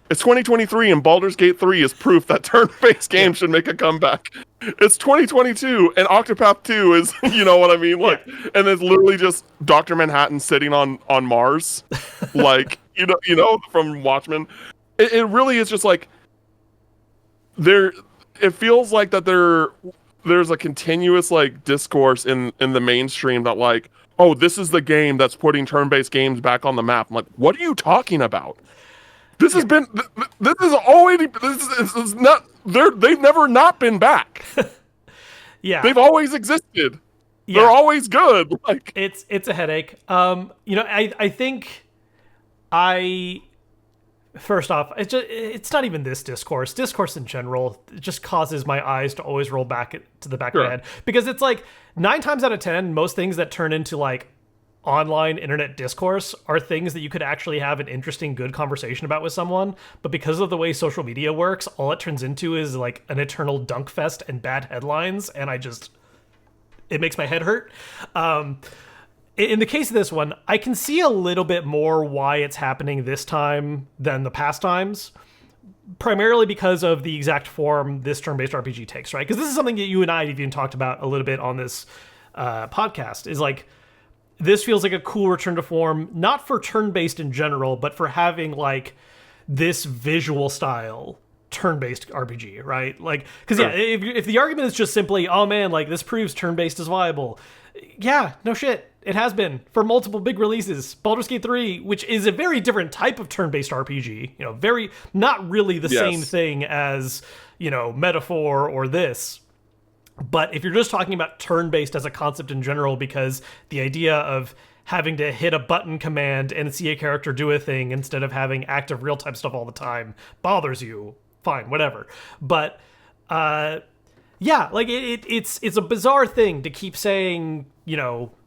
It's 2023, and Baldur's Gate 3 is proof that turn-based games should make a comeback. It's 2022, and Octopath 2 is, you know what I mean? Like, and it's literally just Dr. Manhattan sitting on Mars, like, from Watchmen. It really is just like there. It feels like that there's a continuous like discourse in the mainstream that like, oh, this is the game that's putting turn-based games back on the map. I'm like, what are you talking about? This has been. This is already. This is not. They've never not been back. Yeah, they've always existed. Yeah. They're always good. Like it's a headache. I think first off, it's not even this discourse. Discourse in general just causes my eyes to always roll back to the back of my head because it's like 9 times out of 10, most things that turn into like online internet discourse are things that you could actually have an interesting, good conversation about with someone. But because of the way social media works, all it turns into is like an eternal dunk fest and bad headlines. And it makes my head hurt. In the case of this one, I can see a little bit more why it's happening this time than the past times. Primarily because of the exact form this turn-based RPG takes, right? Because this is something that you and I have even talked about a little bit on this podcast, is like, this feels like a cool return to form, not for turn-based in general, but for having like this visual style turn-based RPG, right? Like, because if the argument is just simply, oh man, like this proves turn-based is viable, yeah, no shit, it has been for multiple big releases. Baldur's Gate 3, which is a very different type of turn-based RPG, very not really the same thing as Metaphor or this. But if you're just talking about turn-based as a concept in general, because the idea of having to hit a button command and see a character do a thing instead of having active real-time stuff all the time bothers you, fine, whatever. But yeah, like it's a bizarre thing to keep saying,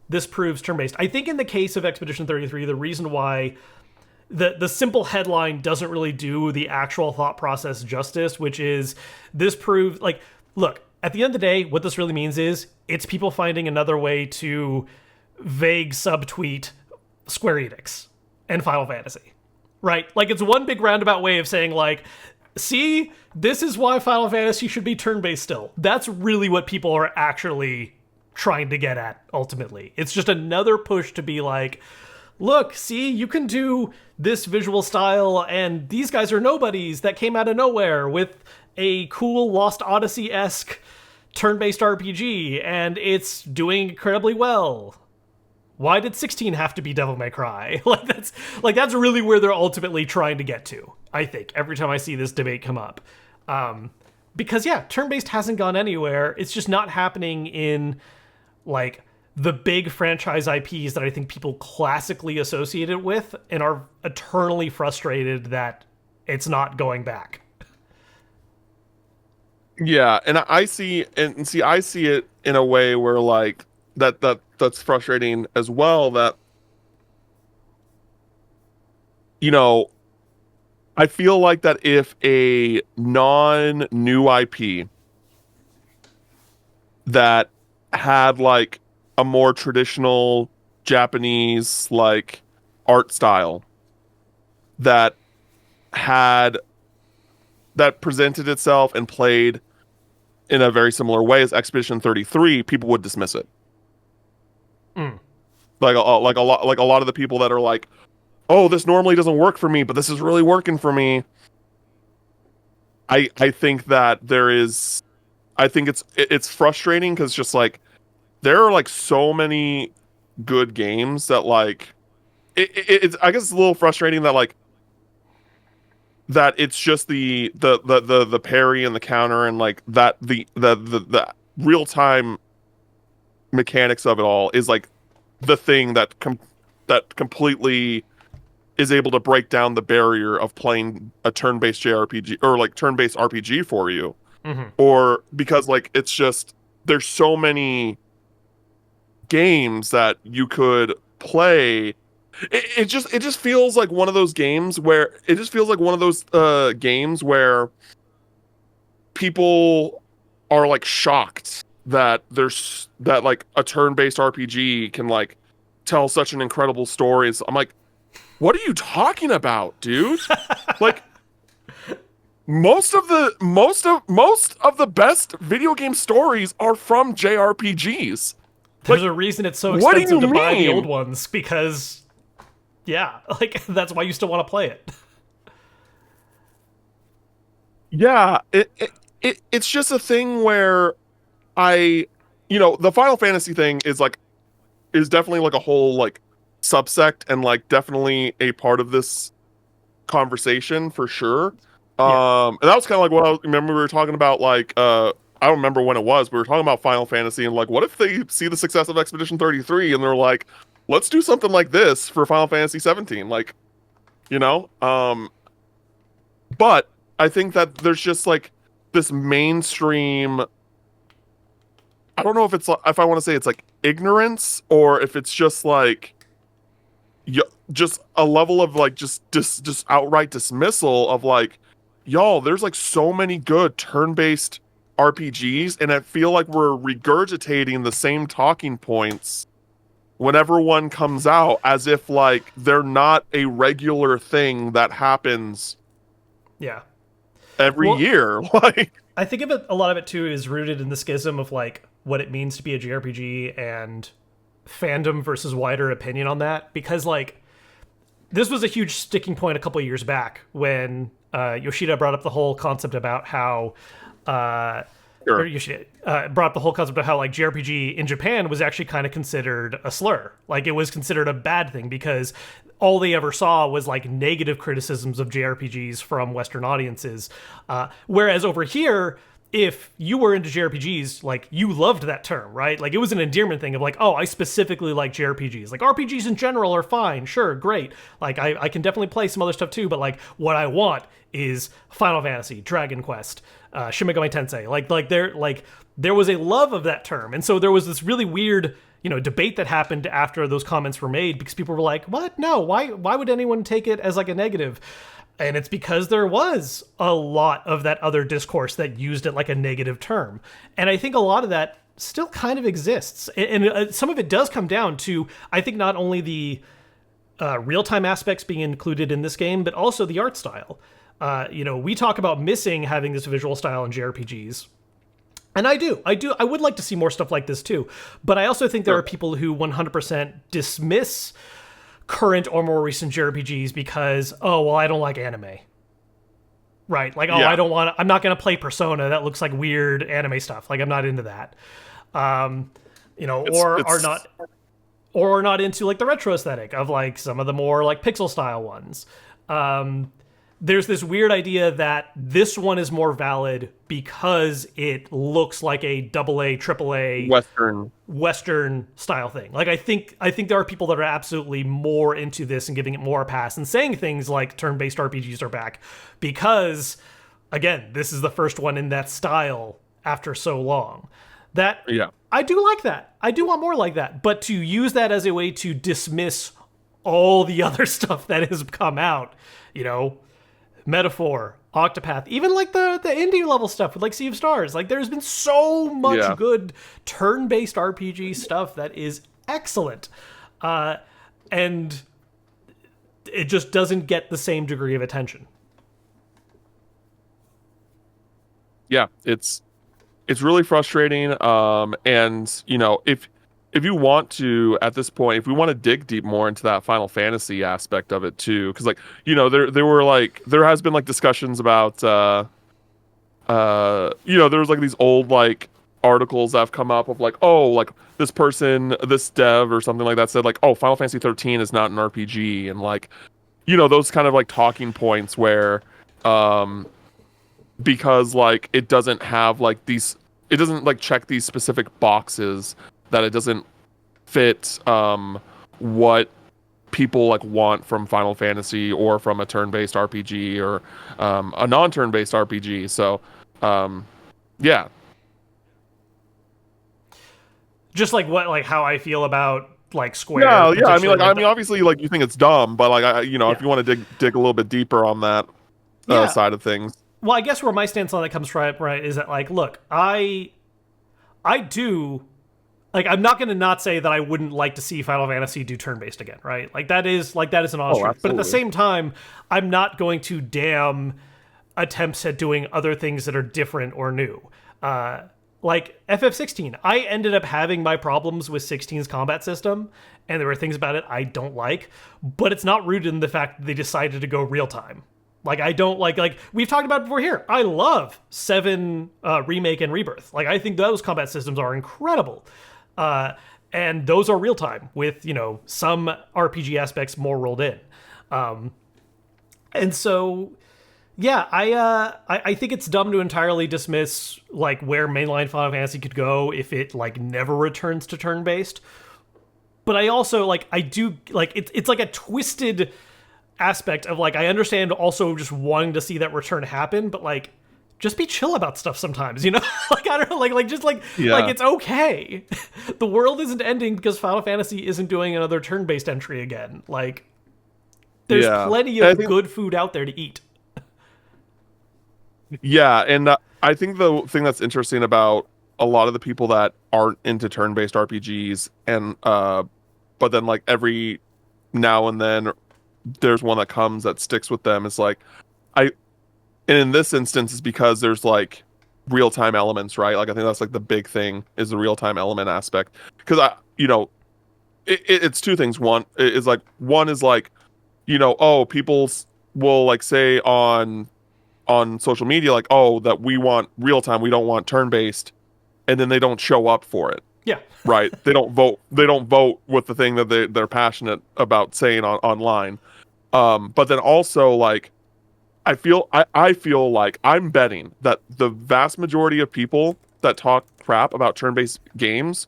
this proves turn-based. I think in the case of Expedition 33, the reason why the simple headline doesn't really do the actual thought process justice, which is this proves, like, look, at the end of the day, what this really means is it's people finding another way to vague subtweet Square Enix and Final Fantasy, right? Like, it's one big roundabout way of saying, like, see, this is why Final Fantasy should be turn-based still. That's really what people are actually trying to get at, ultimately. It's just another push to be like, look, see, you can do this visual style, and these guys are nobodies that came out of nowhere with a cool Lost Odyssey-esque turn-based RPG, and it's doing incredibly well. Why did 16 have to be Devil May Cry? That's really where they're ultimately trying to get to, I think, every time I see this debate come up. Because, yeah, turn-based hasn't gone anywhere. It's just not happening in, like, the big franchise IPs that I think people classically associate it with and are eternally frustrated that it's not going back. Yeah, and I see it in a way where like that's frustrating as well, that I feel like that if a non-new IP that had like a more traditional Japanese like art style that presented itself and played in a very similar way as Expedition 33, people would dismiss it. Like a lot of the people that are like, oh, this normally doesn't work for me, but this is really working for me. I think that it's frustrating because just like there are like so many good games that like it's I guess it's a little frustrating that like that it's just the parry and the counter and like that the real time mechanics of it all is like the thing that completely is able to break down the barrier of playing a turn-based JRPG or like turn-based RPG for you. Or because like it's just there's so many games that you could play. It just feels like one of those games where people are like shocked that there's that like a turn-based RPG can like tell such an incredible story. So I'm like, what are you talking about, dude? Like most of the best video game stories are from JRPGs. There's Like, a reason it's so what do you expensive to buy the old mean? ones because, yeah, like that's why you still want to play it. Yeah, it's just a thing where I, the Final Fantasy thing is definitely like a whole like subsect and like definitely a part of this conversation for sure. Yeah, And that was kind of like what I remember we were talking about like I don't remember when it was. We were talking about Final Fantasy and like what if they see the success of Expedition 33 and they're like, let's do something like this for Final Fantasy 17, like, you know? But I think that there's just like this mainstream, I don't know if it's like, if I want to say it's like ignorance or if it's just like just a level of like just outright dismissal of like, y'all, there's like so many good turn-based RPGs, and I feel like we're regurgitating the same talking points whenever one comes out as if like they're not a regular thing that happens yeah. every Well, year. Like, I think of it. A lot of it too is rooted in the schism of like what it means to be a JRPG and fandom versus wider opinion on that. Because like this was a huge sticking point a couple of years back when Yoshida brought up the whole concept about how or sure. Yoshida brought up the whole concept of how like JRPG in Japan was actually kind of considered a slur. Like it was considered a bad thing because all they ever saw was like negative criticisms of JRPGs from Western audiences. Whereas over here, if you were into JRPGs, like you loved that term, right? Like it was an endearment thing of like, oh, I specifically like JRPGs. Like RPGs in general are fine, sure, great. Like I can definitely play some other stuff too, but like what I want is Final Fantasy, Dragon Quest, Shin Megami Tensei. There was a love of that term, and so there was this really weird debate that happened after those comments were made because people were like, what? No, why would anyone take it as like a negative? And it's because there was a lot of that other discourse that used it like a negative term. And I think a lot of that still kind of exists. And some of it does come down to, I think, not only the real time aspects being included in this game, but also the art style. We talk about missing having this visual style in JRPGs. And I would like to see more stuff like this too. But I also think there are Sure. people who 100% dismiss current or more recent JRPGs because, oh, well, I don't like anime. Right. Like, oh, Yeah. I'm not going to play Persona. That looks like weird anime stuff. Like, I'm not into that. Um, It's or are it's not, or are not into like the retro aesthetic of like some of the more like pixel style ones. Um, there's this weird idea that this one is more valid because it looks like a double A, triple A Western. Western style thing. Like I think there are people that are absolutely more into this and giving it more a pass and saying things like turn-based RPGs are back because again, this is the first one in that style after so long. That Yeah. I do like that. I do want more like that. But to use that as a way to dismiss all the other stuff that has come out, you know, Metaphor, Octopath, even like the indie level stuff with like Sea of Stars. Like there's been so much Yeah. good turn-based RPG stuff that is excellent. And it just doesn't get the same degree of attention. Yeah. It's really frustrating. And if you want to at this point, if we want to dig deep more into that Final Fantasy aspect of it too, because like there has been like discussions about there was like these old like articles that have come up of like, oh, like this person, this dev or something like that said like, oh, Final Fantasy 13 is not an RPG, and like those kind of like talking points where um because like it doesn't have like these, it doesn't like check these specific boxes, that it doesn't fit what people like want from Final Fantasy or from a turn-based RPG or a non-turn-based RPG. So yeah. Just like how I feel about like Square Yeah, yeah. I mean, potentially like, like obviously, like, you think it's dumb, but like, yeah. if you want to dig a little bit deeper on that Yeah. side of things. Well, I guess where my stance on it comes from, right, is that like, look, I do like I'm not going to not say that I wouldn't like to see Final Fantasy do turn-based again, right? Like that is an honest Oh, truth. But at the absolutely. same time, I'm not going to damn attempts at doing other things that are different or new. Like FF16, I ended up having my problems with 16's combat system, and there were things about it I don't like, but it's not rooted in the fact that they decided to go real time. Like I don't like we've talked about it before here. I love 7 remake and rebirth. Like I think those combat systems are incredible. And those are real time with, some RPG aspects more rolled in. And so yeah, I think it's dumb to entirely dismiss like where mainline Final Fantasy could go if it like never returns to turn based. But I also like I do like it's like a twisted aspect of like I understand also just wanting to see that return happen, but like just be chill about stuff sometimes, like I don't know, like just like it's okay. The world isn't ending because Final Fantasy isn't doing another turn-based entry again. Like there's plenty of good food out there to eat. Yeah, and I think the thing that's interesting about a lot of the people that aren't into turn-based RPGs, and but then like every now and then there's one that comes that sticks with them. It's like and in this instance, it's because there's like real-time elements, right? Like I think that's like the big thing is the real-time element aspect. Because it's two things. One is like people will like say on social media like, oh, that we want real time, we don't want turn based, and then they don't show up for it. Yeah. Right. They don't vote with the thing that they're passionate about saying online. But then also like I feel like I'm betting that the vast majority of people that talk crap about turn-based games,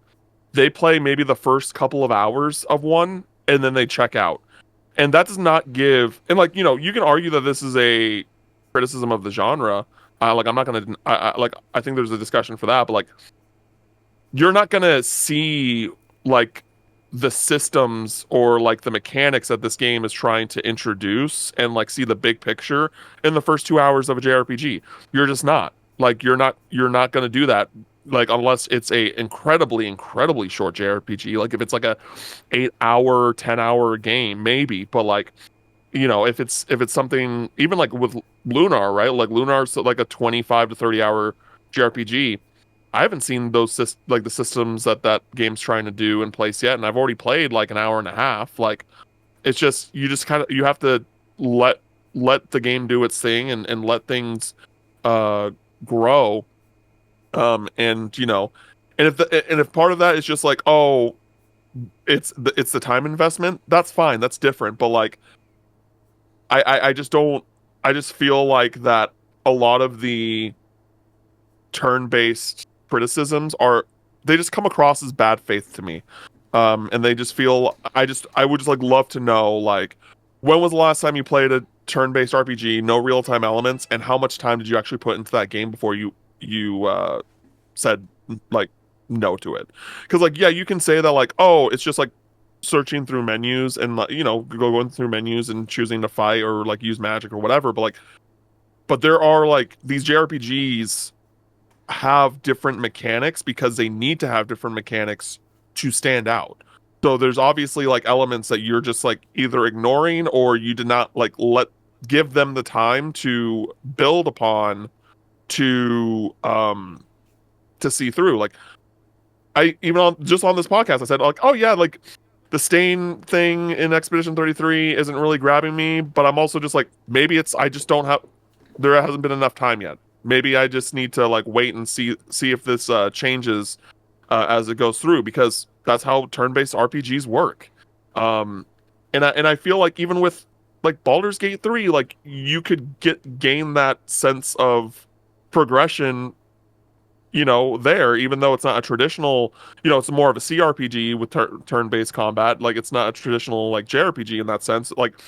they play maybe the first couple of hours of one and then they check out. And that does not give, and like, you can argue that this is a criticism of the genre. Like I'm not gonna I think there's a discussion for that, but like you're not gonna see like the systems or like the mechanics that this game is trying to introduce and like see the big picture in the first 2 hours of a JRPG. You're just not. Like you're not gonna do that like unless it's a incredibly short JRPG. Like if it's like a 8 hour, 10 hour game, maybe. But like if it's something even like with Lunar, right? Like Lunar's like a 25 to 30 hour JRPG. I haven't seen those like the systems that game's trying to do in place yet, and I've already played like an hour and a half. Like it's just you have to let the game do its thing and let things grow. And if part of that is just like, oh, it's the time investment, that's fine, that's different. But like I just don't, I just feel like that a lot of the turn-based criticisms they just come across as bad faith to me. And they just feel, I would just like love to know like when was the last time you played a turn-based RPG, no real-time elements, and how much time did you actually put into that game before you said like no to it? Because like yeah, you can say that like, oh, it's just like searching through menus and going through menus and choosing to fight or like use magic or whatever, but there are like these JRPGs have different mechanics because they need to have different mechanics to stand out. So there's obviously like elements that you're just like either ignoring or you did not like give them the time to build upon to see through. Like I even on this podcast I said like, oh yeah, like the stain thing in Expedition 33 isn't really grabbing me, but I'm also just like maybe I just don't have, there hasn't been enough time yet. Maybe I just need to like wait and see if this changes as it goes through, because that's how turn-based RPGs work. And I feel like even with like Baldur's Gate 3, like you could gain that sense of progression, there, even though it's not a traditional, it's more of a CRPG with turn-based combat. Like it's not a traditional like JRPG in that sense. Like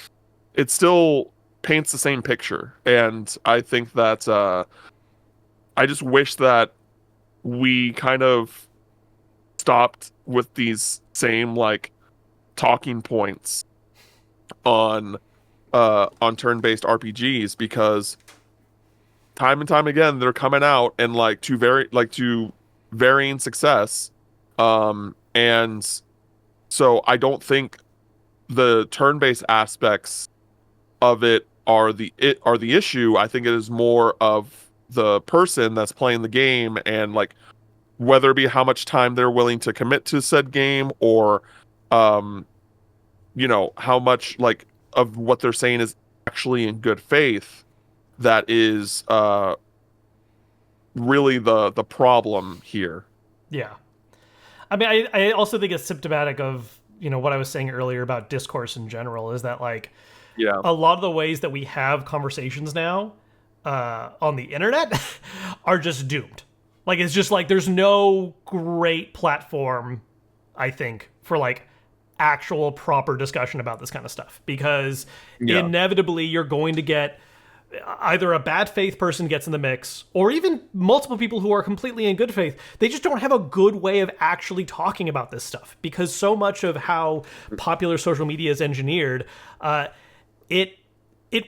it still paints the same picture, and I think that I just wish that we kind of stopped with these same like talking points on turn-based RPGs, because time and time again they're coming out and like to varying success, and so I don't think the turn-based aspects of it are the issue. I think it is more of the person that's playing the game, and like whether it be how much time they're willing to commit to said game, or um how much like of what they're saying is actually in good faith, that is really the problem here. Yeah. I mean, I also think it's symptomatic of, what I was saying earlier about discourse in general, is that like Yeah. a lot of the ways that we have conversations now on the internet are just doomed. Like, it's just like there's no great platform, I think, for like actual proper discussion about this kind of stuff, because Yeah. inevitably you're going to get either a bad faith person gets in the mix, or even multiple people who are completely in good faith. They just don't have a good way of actually talking about this stuff, because so much of how popular social media is engineered, it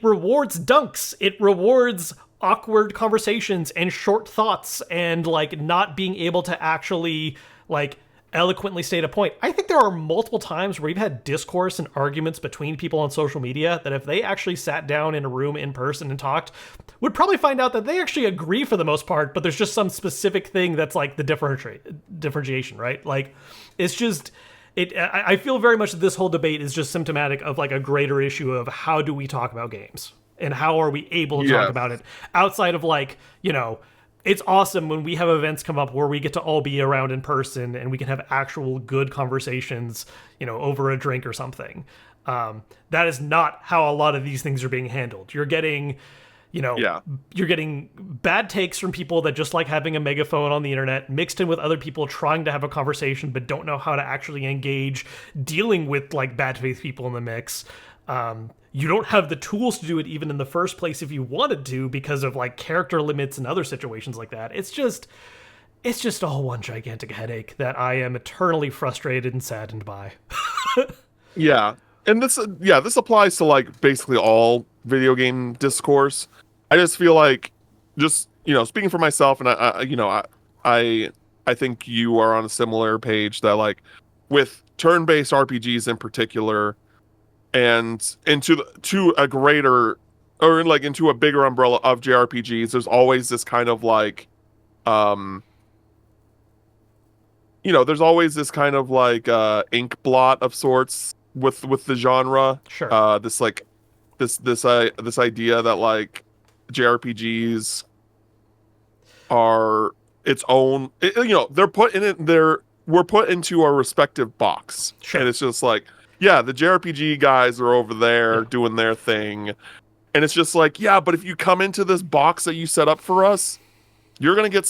rewards dunks, it rewards awkward conversations and short thoughts, and like not being able to actually like eloquently state a point. I think there are multiple times where we've had discourse and arguments between people on social media that if they actually sat down in a room in person and talked, would probably find out that they actually agree for the most part, but there's just some specific thing that's like the differentiation, right? Like, it's just, I feel very much that this whole debate is just symptomatic of like a greater issue of how do we talk about games, and how are we able to talk about it outside of like, it's awesome when we have events come up where we get to all be around in person and we can have actual good conversations, over a drink or something. That is not how a lot of these things are being handled. You're getting, you're getting bad takes from people that just like having a megaphone on the internet, mixed in with other people trying to have a conversation but don't know how to actually engage, dealing with like bad faith people in the mix. You don't have the tools to do it even in the first place if you wanted to, because of like character limits and other situations like that. It's just a whole one gigantic headache that I am eternally frustrated and saddened by. Yeah. And this applies to like basically all video game discourse. I just feel like, just, speaking for myself, and I think you are on a similar page, that like with turn-based RPGs in particular, and to a greater, or like into a bigger umbrella of JRPGs, there's always this kind of like there's always this kind of like ink blot of sorts with the genre. Sure. This idea that like JRPGs are its own, they're put in it, we're put into a respective box. Sure. And it's just like, yeah, the JRPG guys are over there doing their thing. And it's just like, yeah, but if you come into this box that you set up for us, you're going to get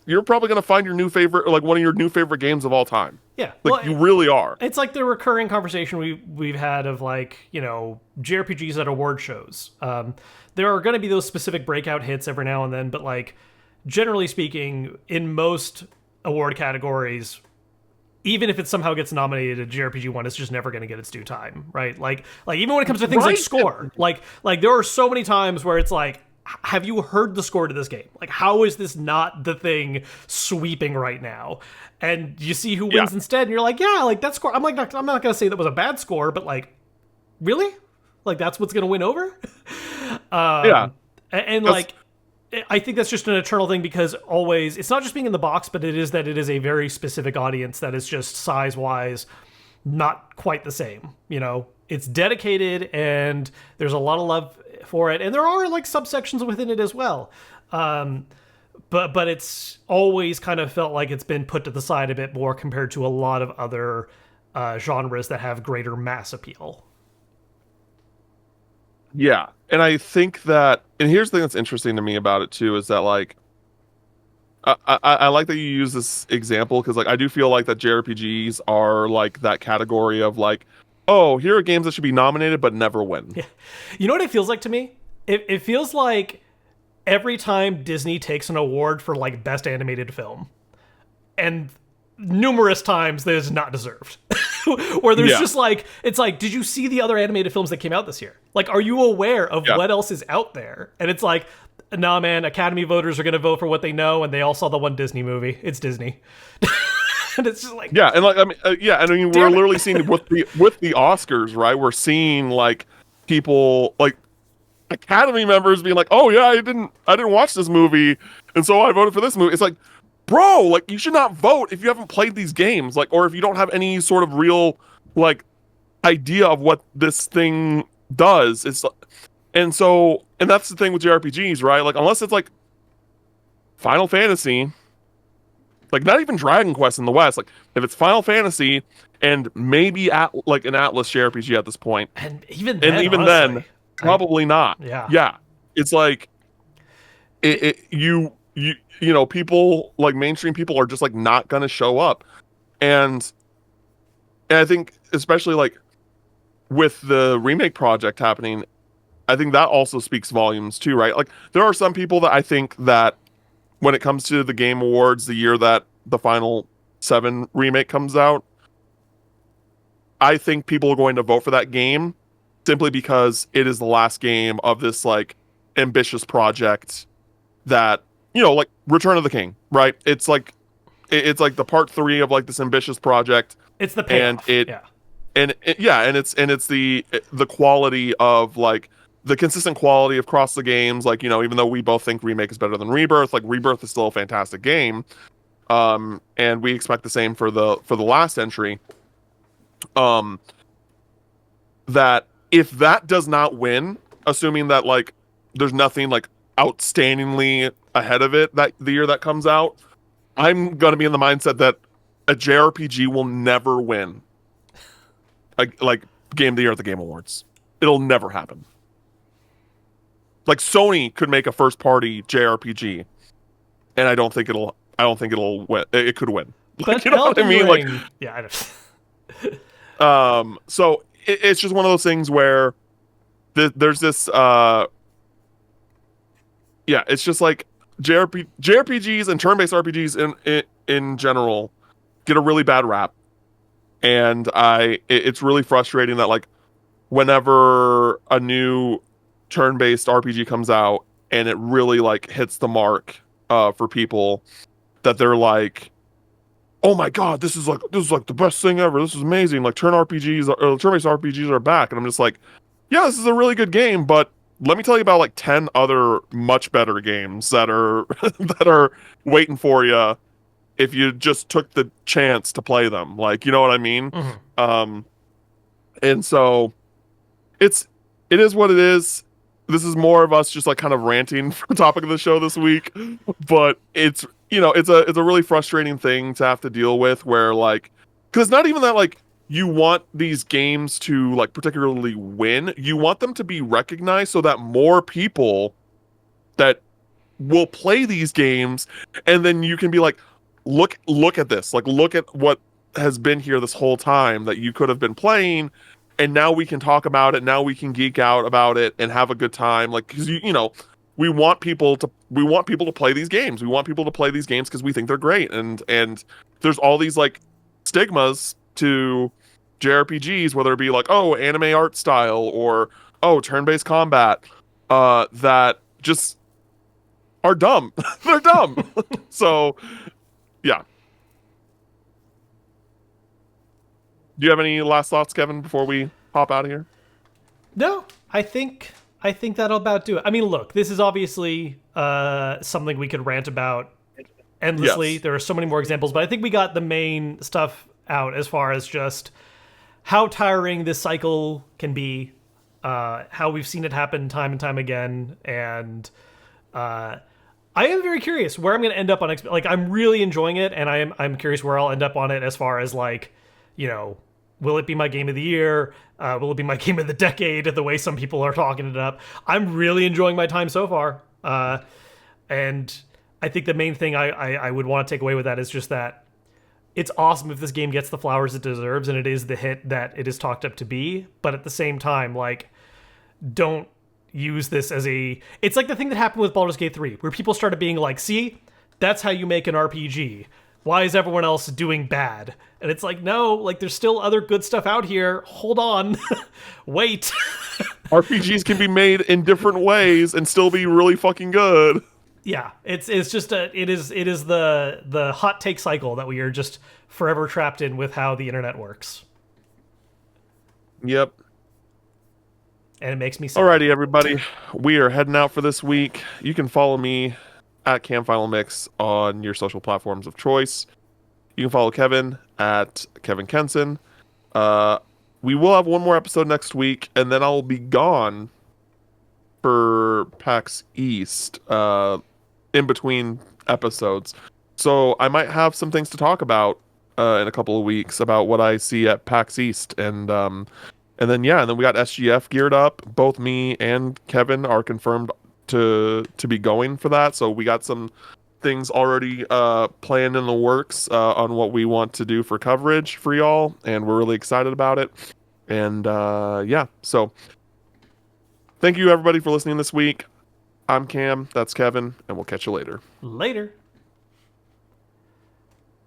you're probably going to find your new favorite, or like one of your new favorite games of all time. Yeah. Like, you really are. It's like the recurring conversation we've had of like, JRPGs at award shows. There are going to be those specific breakout hits every now and then, but like, generally speaking, in most award categories, even if it somehow gets nominated, a JRPG one is just never going to get its due time, right? Like even when it comes to things like score, like there are so many times where it's like, have you heard the score to this game? Like, how is this not the thing sweeping right now? And you see who wins instead, and you're like, yeah, like that score. I'm not going to say that was a bad score, but like, really? Like, that's what's going to win over? And like, I think that's just an eternal thing, because always, it's not just being in the box, but it is a very specific audience that is just size-wise not quite the same. It's dedicated, and there's a lot of love for it, and there are like subsections within it as well. But it's always kind of felt like it's been put to the side a bit more compared to a lot of other genres that have greater mass appeal. Yeah. And I think that, and here's the thing that's interesting to me about it too, is that like, I like that you use this example, because like I do feel like that JRPGs are like that category of like, oh, here are games that should be nominated but never win. Yeah. You know what it feels like to me? It feels like every time Disney takes an award for like best animated film, and numerous times that is not deserved. Where there's just like, it's like, did you see the other animated films that came out this year? Like, are you aware of what else is out there? And it's like, nah, man, Academy voters are going to vote for what they know, and they all saw the one Disney movie. It's Disney. And it's just like, yeah, and like, I mean, we're literally seeing with the Oscars, right? We're seeing like people like Academy members being like, "Oh yeah, I didn't watch this movie, and so I voted for this movie." It's like, bro, like you should not vote if you haven't played these games, like, or if you don't have any sort of real like idea of what this thing does. And that's the thing with JRPGs, right? Like, unless it's like Final Fantasy, like not even Dragon Quest in the West, like if it's Final Fantasy and maybe at like an Atlas JRPG at this point, And even and then, even honestly, then, probably not. yeah. Yeah, it's like you know, people like mainstream people are just like not gonna show up, and I think especially like with the remake project happening, I think that also speaks volumes too, right? Like there are some people that I think that when it comes to the Game Awards, the year that the Final 7 remake comes out, I think people are going to vote for that game simply because it is the last game of this like ambitious project that, you know, like Return of the King, right? It's like the part 3 of like this ambitious project, It's the and payoff. it Yeah. yeah, and it's the quality of like the consistent quality across the games. Like, you know, even though we both think remake is better than Rebirth, like Rebirth is still a fantastic game. And we expect the same for the last entry. Um, that if that does not win, assuming that like there's nothing like outstandingly ahead of it that the year that comes out, I'm gonna be in the mindset that a JRPG will never win like Game of the Year at the Game Awards. It'll never happen. Like Sony could make a first party JRPG, and I don't think it'll win. It could win. Like, But you know what I Elden mean? Like, Ring, yeah, I don't. so it's just one of those things where there's this yeah, it's just like JRPGs and turn-based RPGs in general get a really bad rap, and it's really frustrating that like whenever a new turn-based RPG comes out and it really like hits the mark for people, that they're like, "Oh my god, this is like the best thing ever. This is amazing. Like turn-based RPGs are back." And I'm just like, "Yeah, this is a really good game, but let me tell you about like 10 other much better games that are that are waiting for you if you just took the chance to play them." Like, you know what I mean? Mhm. Um and so it's it is what it is. This is more of us just like kind of ranting for the topic of the show this week, but it's, you know, it's a really frustrating thing to have to deal with, where like, because it's not even that like you want these games to like particularly win, you want them to be recognized so that more people that will play these games, and then you can be like, look at this, like look at what has been here this whole time that you could have been playing, and now we can talk about it, now we can geek out about it and have a good time, like, because you know, we want people to play these games, we want people to play these games because we think they're great, and there's all these like stigmas to JRPGs, whether it be like, oh, anime art style, or oh, turn-based combat, that just are dumb. They're dumb. So, yeah. Do you have any last thoughts, Kevin, before we hop out of here? No, I think that'll about do it. I mean, look, this is obviously something we could rant about endlessly. Yes. There are so many more examples, but I think we got the main stuff out as far as just how tiring this cycle can be, how we've seen it happen time and time again, and I am very curious where I'm going to end up on. Like, I'm really enjoying it, and I'm curious where I'll end up on it as far as like, you know, will it be my game of the year? Will it be my game of the decade? The way some people are talking it up, I'm really enjoying my time so far, and I think the main thing I would want to take away with that is just that it's awesome if this game gets the flowers it deserves and it is the hit that it is talked up to be. But at the same time, like, don't use this as a... It's like the thing that happened with Baldur's Gate 3, where people started being like, see, that's how you make an RPG. Why is everyone else doing bad? And it's like, no, like, there's still other good stuff out here. Hold on. Wait. RPGs can be made in different ways and still be really fucking good. Yeah, it's just it is the hot take cycle that we are just forever trapped in with how the internet works. Yep. and it makes me sad. Alrighty, everybody. We are heading out for this week. You can follow me at CamFinalMix on your social platforms of choice. You can follow Kevin at Kevin Kenson. Uh, we will have one more episode next week, and then I'll be gone for PAX East in between episodes. So I might have some things to talk about in a couple of weeks about what I see at PAX East, and then yeah, and then we got SGF geared up. Both me and Kevin are confirmed to be going for that. So we got some things already planned in the works on what we want to do for coverage for y'all, and we're really excited about it. And yeah, so thank you everybody for listening this week. I'm Cam, that's Kevin, and we'll catch you later. Later.